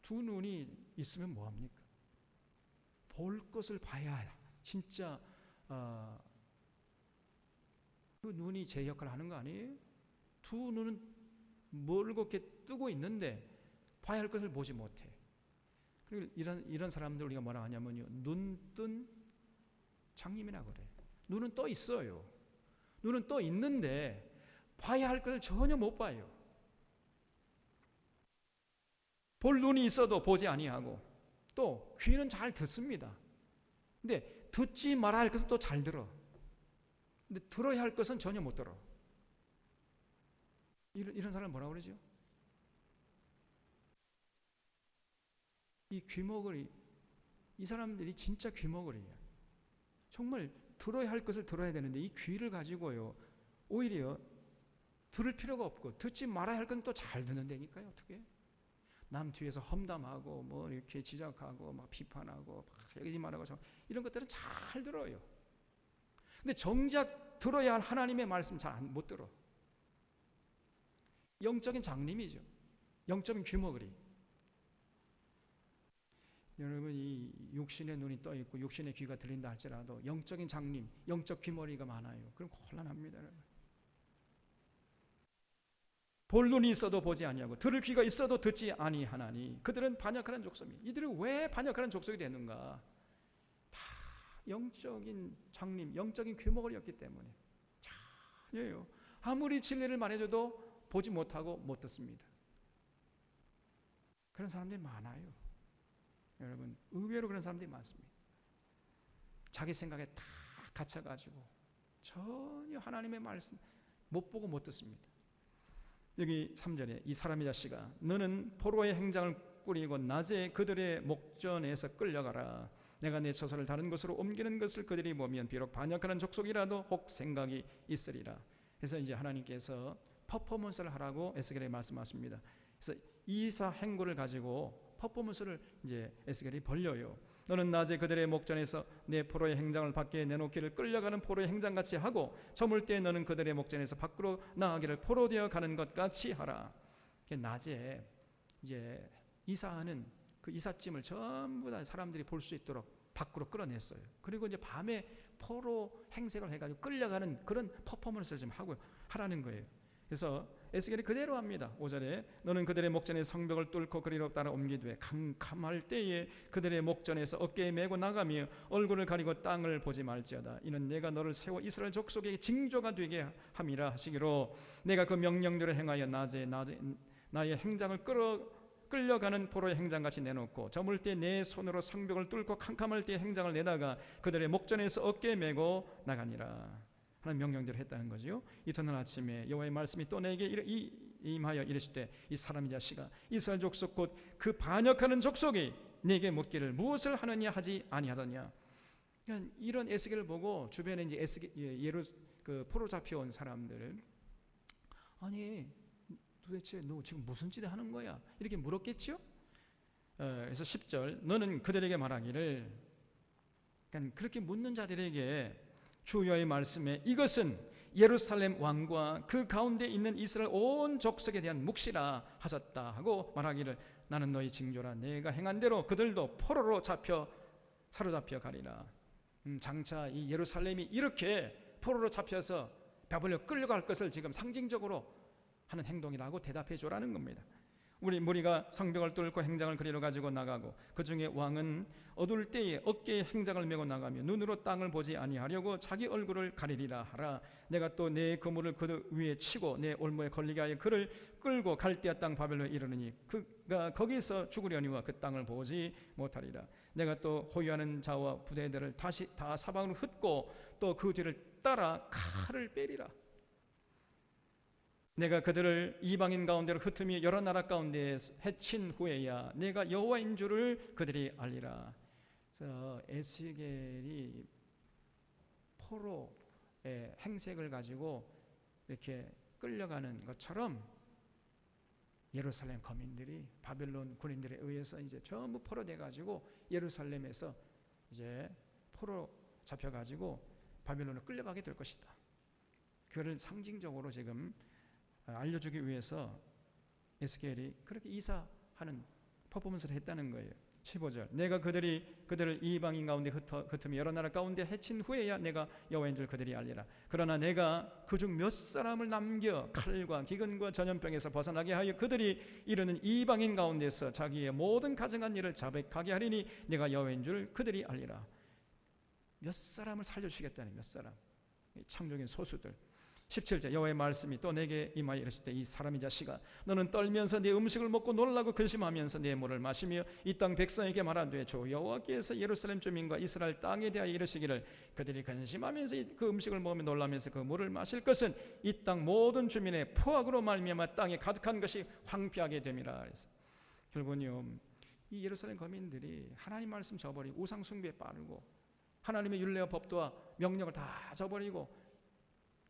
두 눈이 있으면 뭐합니까? 볼 것을 봐야 진짜 그 눈이 제 역할을 하는 거 아니에요? 두 눈은 멀고 이렇게 뜨고 있는데 봐야 할 것을 보지 못해. 그리고 이런 사람들 우리가 뭐라 하냐면요, 눈뜬 장님이라 그래. 눈은 떠 있어요. 눈은 떠 있는데 봐야 할 것을 전혀 못 봐요. 볼 눈이 있어도 보지 아니하고 또 귀는 잘 듣습니다. 근데 듣지 말아야 할 것은 또 잘 들어. 근데 들어야 할 것은 전혀 못 들어. 이런 사람을 뭐라고 그러죠? 이 귀머거리, 이 사람들이 진짜 귀머거리야. 정말 들어야 할 것을 들어야 되는데 이 귀를 가지고요 오히려 들을 필요가 없고 듣지 말아야 할 건 또 잘 듣는다니까요. 어떻게? 남 뒤에서 험담하고 뭐 이렇게 지적하고 막 비판하고 막 여기지 말라고 이런 것들은 잘 들어요. 근데 정작 들어야 할 하나님의 말씀 잘 못 들어. 영적인 장님이죠. 영적인 귀머거리. 여러분, 이 육신의 눈이 떠 있고 육신의 귀가 들린다 할지라도 영적인 장님, 영적 귀머리가 많아요. 그럼 곤란합니다. 볼 눈이 있어도 보지 아니하고 들을 귀가 있어도 듣지 아니하나니 그들은 반역하는 족속이. 이들이 왜 반역하는 족속이 되는가? 다 영적인 장님, 영적인 귀머거리였기 때문에. 전혀요. 아무리 진리를 말해줘도 보지 못하고 못 듣습니다. 그런 사람들이 많아요. 여러분, 의외로 그런 사람들이 많습니다. 자기 생각에 다 갇혀가지고 전혀 하나님의 말씀 못 보고 못 듣습니다. 여기 3절에 이 사람의 자식아 너는 포로의 행장을 꾸리고 낮에 그들의 목전에서 끌려가라. 내가 내 처소를 다른 곳으로 옮기는 것을 그들이 보면 비록 반역하는 족속이라도 혹 생각이 있으리라. 그래서 이제 하나님께서 퍼포먼스를 하라고 에스겔에 말씀하십니다. 그래서 이사 행고를 가지고 퍼포먼스를 이제 에스겔이 벌려요. 너는 낮에 그들의 목전에서 내 포로의 행장을 밖에 내놓기를 끌려가는 포로의 행장같이 하고 저물 때 너는 그들의 목전에서 밖으로 나가기를 포로 되어 가는 것 같이 하라. 낮에 이제 이사하는 그 이삿짐을 전부 다 사람들이 볼 수 있도록 밖으로 끌어냈어요. 그리고 이제 밤에 포로 행색을 해가지고 끌려가는 그런 퍼포먼스를 좀 하고 하라는 거예요. 그래서 에스겔이 그대로 합니다. 5절에 너는 그들의 목전에 성벽을 뚫고 그리로 따라 옮기되 캄캄할 때에 그들의 목전에서 어깨에 메고 나가며 얼굴을 가리고 땅을 보지 말지어다. 이는 내가 너를 세워 이스라엘 족속에게 징조가 되게 함이라 하시기로 내가 그 명령대로 행하여 낮에 나의 행장을 끌려가는 포로의 행장같이 내놓고 저물 때 내 손으로 성벽을 뚫고 캄캄할 때 행장을 내다가 그들의 목전에서 어깨에 메고 나가니라. 하나님 명령대로 했다는 거죠. 이튿날 아침에 여호와의 말씀이 또 내게 임하여 이르시되 이 사람의 자식아 이스라엘 족속 곧 그 반역하는 족속이 내게 묻기를 무엇을 하느냐 하지 아니하더냐. 그러니까 이런 에스겔을 보고 주변에 이제 그 포로 잡혀온 사람들, 아니 도대체 너 지금 무슨 짓을 하는 거야? 이렇게 물었겠죠. 그래서 10절 너는 그들에게 말하기를, 그러니까 그렇게 묻는 자들에게 주여의 말씀에 이것은 예루살렘 왕과 그 가운데 있는 이스라엘 온 족속에 대한 묵시라 하셨다 하고 말하기를 나는 너희 징조라 내가 행한 대로 그들도 포로로 사로잡혀 가리라. 장차 이 예루살렘이 이렇게 포로로 잡혀서 바벨론으로 끌려갈 것을 지금 상징적으로 하는 행동이라고 대답해 주라는 겁니다. 우리 무리가 성벽을 뚫고 행장을 그리러 가지고 나가고 그 중에 왕은 어두울 때에 어깨에 행장을 메고 나가며 눈으로 땅을 보지 아니하려고 자기 얼굴을 가리리라 하라. 내가 또 내 그물을 그 위에 치고 내 올무에 걸리게 하여 그를 끌고 갈대아 땅 바벨론에 이르느니 그가 거기서 죽으려니와 그 땅을 보지 못하리라. 내가 또 호위하는 자와 부대들을 다시 다 사방으로 흩고 또 그 뒤를 따라 칼을 빼리라. 내가 그들을 이방인 가운데로 흩으며 여러 나라 가운데 해친 후에야 내가 여호와인 줄을 그들이 알리라. 그래서 에스겔이 포로의 행색을 가지고 이렇게 끌려가는 것처럼 예루살렘 거민들이 바벨론 군인들에 의해서 이제 전부 포로돼 가지고 예루살렘에서 이제 포로 잡혀 가지고 바벨론으로 끌려가게 될 것이다. 그를 상징적으로 지금 알려주기 위해서 에스겔이 그렇게 이사하는 퍼포먼스를 했다는 거예요. 15절 내가 그들을 이방인 가운데 흩으며 여러 나라 가운데 해친 후에야 내가 여호와인 줄 그들이 알리라. 그러나 내가 그중 몇 사람을 남겨 칼과 기근과 전염병에서 벗어나게 하여 그들이 이르는 이방인 가운데서 자기의 모든 가증한 일을 자백하게 하리니 내가 여호와인 줄 그들이 알리라. 몇 사람을 살려주시겠다는 몇 사람, 창조적인 소수들. 17절 여호와의 말씀이 또 내게 임하여 이르실 때 이 사람의 자식아 너는 떨면서 네 음식을 먹고 놀라고 근심하면서 네 물을 마시며 이 땅 백성에게 말하되 주 여호와께서 예루살렘 주민과 이스라엘 땅에 대하여 이르시기를 그들이 근심하면서 그 음식을 먹으며 놀라면서 그 물을 마실 것은 이 땅 모든 주민의 포악으로 말미암아 땅에 가득한 것이 황폐하게 됨이라. 그래서 결국은요 이 예루살렘 거민들이 하나님 말씀 저버리고 우상 숭배에 빠르고 하나님의 율례와 법도와 명령을 다 저버리고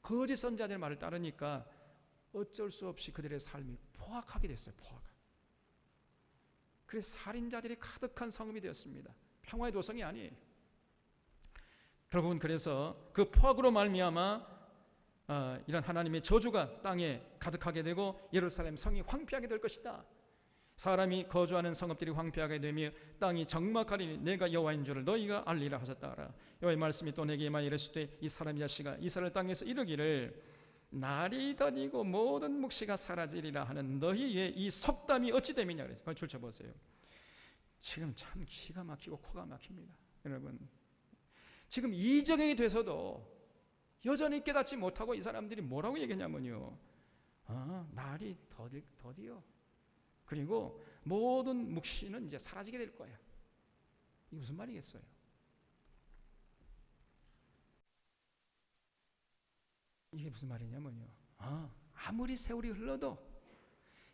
거짓 선지자들의 말을 따르니까 어쩔 수 없이 그들의 삶이 포악하게 됐어요. 포악. 그래서 살인자들이 가득한 성읍이 되었습니다. 평화의 도성이 아니에요. 결국은 그래서 그 포악으로 말미암아 이런 하나님의 저주가 땅에 가득하게 되고 예루살렘 성이 황폐하게 될 것이다. 사람이 거주하는 성읍들이 황폐하게 되며 땅이 적막하리니 내가 여호와인 줄을 너희가 알리라 하셨다. 여호와의 말씀이 또 내게 임하여 이르실 때 이 사람의 자식아 이스라엘 땅에서 이르기를 날이 더디고 모든 묵시가 사라지리라 하는 너희의 이 속담이 어찌 됨이냐 그래서 그걸 줄쳐보세요. 지금 참 기가 막히고 코가 막힙니다. 여러분 지금 이적이 돼서도 여전히 깨닫지 못하고 이 사람들이 뭐라고 얘기하냐면요 날이 더디요. 그리고 모든 묵시는 이제 사라지게 될 거야. 이게 무슨 말이겠어요? 이게 무슨 말이냐면요. 아무리 세월이 흘러도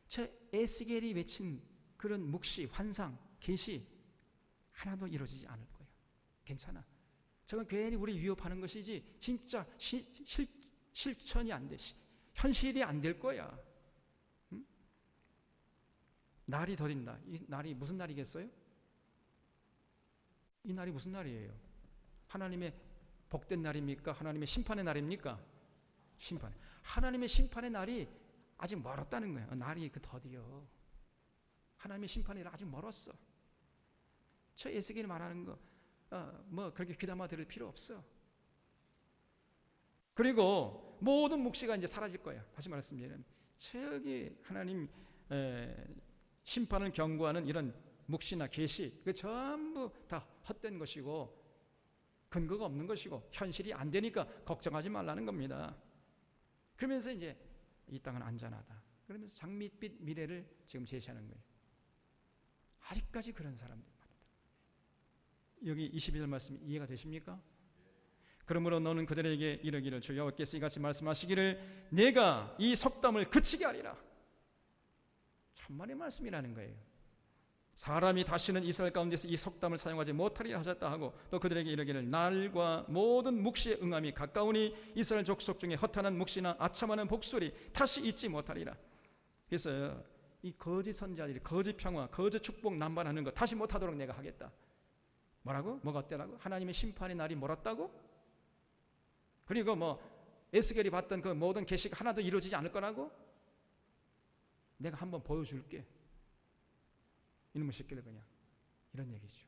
저 에스겔이 외친 그런 묵시, 환상, 계시 하나도 이루어지지 않을 거예요. 괜찮아. 저건 괜히 우리 위협하는 것이지 진짜 실천이 안 돼. 현실이 안 될 거야. 날이 더딘다. 이 날이 무슨 날이겠어요? 이 날이 무슨 날이에요? 하나님의 복된 날입니까? 하나님의 심판의 날입니까? 심판. 하나님의 심판의 날이 아직 멀었다는 거예요. 날이 그 더디요. 하나님의 심판의 날 아직 멀었어. 저 에스겔이 말하는 거 뭐 그렇게 귀담아 들을 필요 없어. 그리고 모든 묵시가 이제 사라질 거야. 다시 말씀드리면 저기 하나님 심판을 경고하는 이런 묵시나 계시 그 전부 다 헛된 것이고 근거가 없는 것이고 현실이 안 되니까 걱정하지 말라는 겁니다. 그러면서 이제 이 땅은 안전하다. 그러면서 장밋빛 미래를 지금 제시하는 거예요. 아직까지 그런 사람들 많다. 여기 22절 말씀 이해가 되십니까? 그러므로 너는 그들에게 이르기를 주 여호와께서 이같이 말씀하시기를 내가 이 속담을 그치게 하리라. 천만의 말씀이라는 거예요. 사람이 다시는 이스라엘 가운데서 이 속담을 사용하지 못하리라 하셨다 하고 또 그들에게 이르기를 날과 모든 묵시의 응함이 가까우니 이스라엘 족속 중에 허탄한 묵시나 아첨하는 복술이 다시 있지 못하리라. 그래서 이 거짓 선지자들이 거짓 평화, 거짓 축복 남발하는 거 다시 못하도록 내가 하겠다. 뭐라고? 뭐가 어때라고? 하나님의 심판의 날이 멀었다고? 그리고 뭐 에스겔이 봤던 그 모든 계시가 하나도 이루어지지 않을 거라고? 내가 한번 보여줄게. 이놈의 새끼를 그냥. 이런 얘기죠.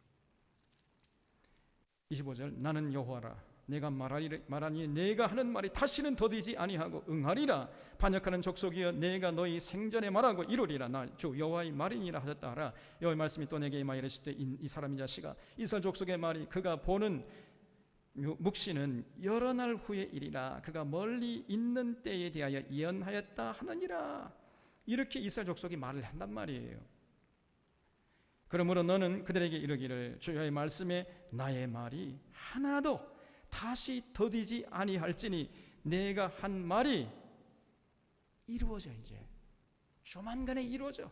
25절 나는 여호와라 내가 말하니 내가 하는 말이 다시는 더디지 아니하고 응하리라. 반역하는 족속이여 내가 너희 생전에 말하고 이루리라. 나 주 여호와의 말이니라 하셨다 하라. 여호와의 말씀이 또 내게 임하여 이르실 때 이 사람이 자식아 이스라엘 족속의 말이 그가 보는 묵시는 여러 날 후의 일이라. 그가 멀리 있는 때에 대하여 예언하였다 하느니라. 이렇게 이스라엘 족속이 말을 한단 말이에요. 그러므로 너는 그들에게 이르기를 주의 말씀에 나의 말이 하나도 다시 더디지 아니할지니 내가 한 말이 이루어져. 이제 조만간에 이루어져.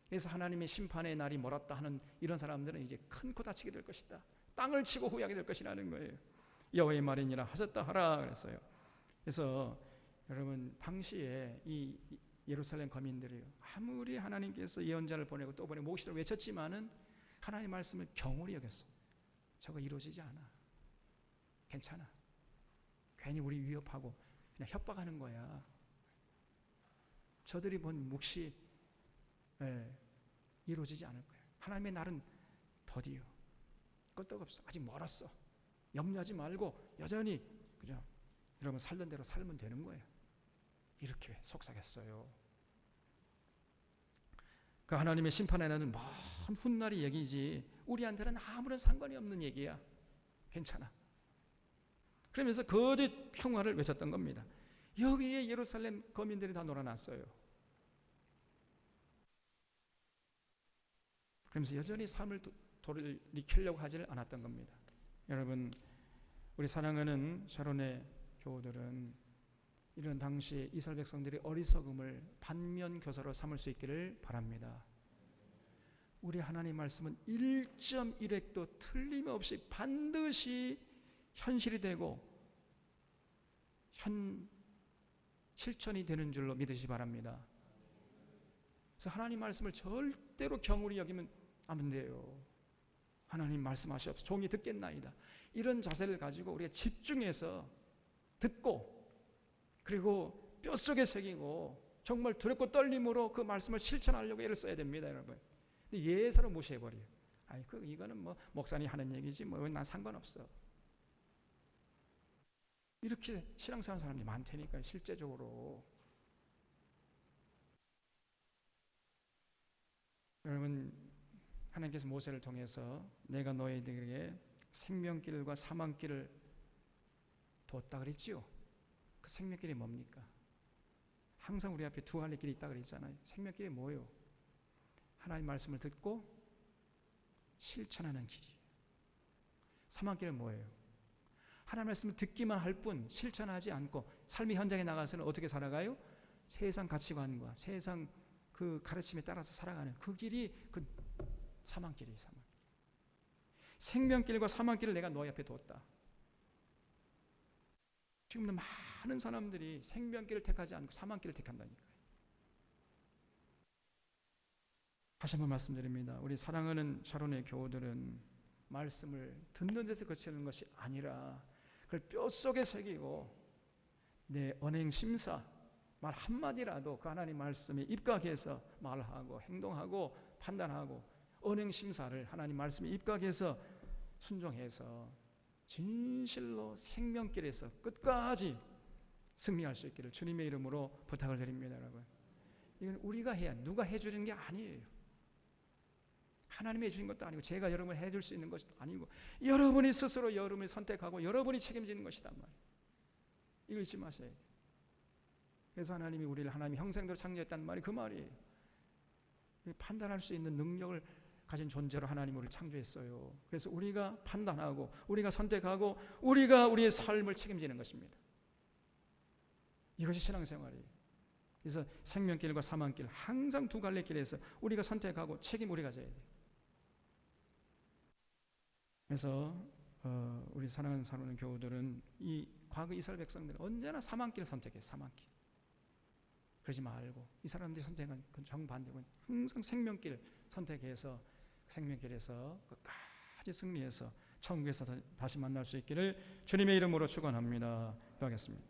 그래서 하나님의 심판의 날이 멀었다 하는 이런 사람들은 이제 큰 코 다치게 될 것이다. 땅을 치고 후회하게 될 것이라는 거예요. 여호와의 말이니라 하셨다 하라 그랬어요. 그래서 여러분 당시에 이 예루살렘 거민들이 아무리 하나님께서 예언자를 보내고 또 보내고 몫이라고 외쳤지만은 하나님의 말씀을 경홀히 여겼어. 저거 이루어지지 않아. 괜찮아. 괜히 우리 위협하고 그냥 협박하는 거야. 저들이 본 몫이 이루어지지 않을 거야. 하나님의 날은 더디요. 끄떡없어. 아직 멀었어. 염려하지 말고 여전히 그죠? 여러분 살던 대로 살면 되는 거예요. 이렇게 속삭였어요. 그 하나님의 심판의 날은 먼 훗날의 얘기지 우리한테는 아무런 상관이 없는 얘기야. 괜찮아. 그러면서 거짓 평화를 외쳤던 겁니다. 여기에 예루살렘 거민들이 다 놀아났어요. 그러면서 여전히 삶을 돌이키려고 하지를 않았던 겁니다. 여러분 우리 사랑하는 샤론의 교우들은 이런 당시 이스라엘 백성들이 어리석음을 반면교사로 삼을 수 있기를 바랍니다. 우리 하나님 말씀은 1.1획도 틀림없이 반드시 현실이 되고 실천이 되는 줄로 믿으시기 바랍니다. 그래서 하나님 말씀을 절대로 경홀히 여기면 안 돼요. 하나님 말씀하시옵소서 종이 듣겠나이다. 이런 자세를 가지고 우리가 집중해서 듣고 그리고 뼛속에 새기고 정말 두렵고 떨림으로 그 말씀을 실천하려고 애를 써야 됩니다, 여러분. 근데 예사로 무시해버려요. 이거는 뭐 목사님 하는 얘기지 뭐 난 상관없어. 이렇게 신앙생활 사람이 많다니까 실제적으로. 여러분 하나님께서 모세를 통해서 내가 너희들에게 생명길과 사망길을 뒀다 그랬지요. 그 생명길이 뭡니까? 항상 우리 앞에 두 갈래 길이 있다 그랬잖아요. 생명길이 뭐예요? 하나님 말씀을 듣고 실천하는 길이에요. 사망길은 뭐예요? 하나님 말씀을 듣기만 할 뿐 실천하지 않고 삶의 현장에 나가서는 어떻게 살아가요? 세상 가치관과 세상 그 가르침에 따라서 살아가는 그 길이 그 사망길이에요. 생명길과 사망길을 내가 너희 앞에 뒀다. 지금도 많은 사람들이 생명길을 택하지 않고 사망길을 택한다니까요. 다시 한번 말씀드립니다. 우리 사랑하는 샤론의 교우들은 말씀을 듣는 데서 그치는 것이 아니라 그걸 뼛속에 새기고 내 언행 심사 말 한마디라도 그 하나님 말씀에 입각해서 말하고 행동하고 판단하고 언행 심사를 하나님 말씀에 입각해서 순종해서 진실로 생명길에서 끝까지 승리할 수 있기를 주님의 이름으로 부탁을 드립니다, 여러분. 이건 우리가 해야 누가 해주는 게 아니에요. 하나님이 해주는 것도 아니고 제가 여러분을 해줄 수 있는 것도 아니고 여러분이 스스로 여러분을 선택하고 여러분이 책임지는 것이단 말이에요. 이걸 잊지 마세요. 그래서 하나님이 우리를 하나님의 형상대로 창조했다는 말이 그 말이에요. 판단할 수 있는 능력을 가진 존재로 하나님 우리를 창조했어요. 그래서 우리가 판단하고 우리가 선택하고 우리가 우리의 삶을 책임지는 것입니다. 이것이 신앙생활이에요. 그래서 생명길과 사망길 항상 두 갈래 길에서 우리가 선택하고 책임 우리가 져야 돼요. 그래서 우리 사랑하는 사랑하는 교우들은 이 과거 이스라엘 백성들은 언제나 사망길을 선택해요. 사망길. 그러지 말고 이 사람들이 선택한 그 정반대로 항상 생명길 선택해서 생명길에서 끝까지 승리해서 천국에서 다시 만날 수 있기를 주님의 이름으로 축원합니다. 기도하겠습니다.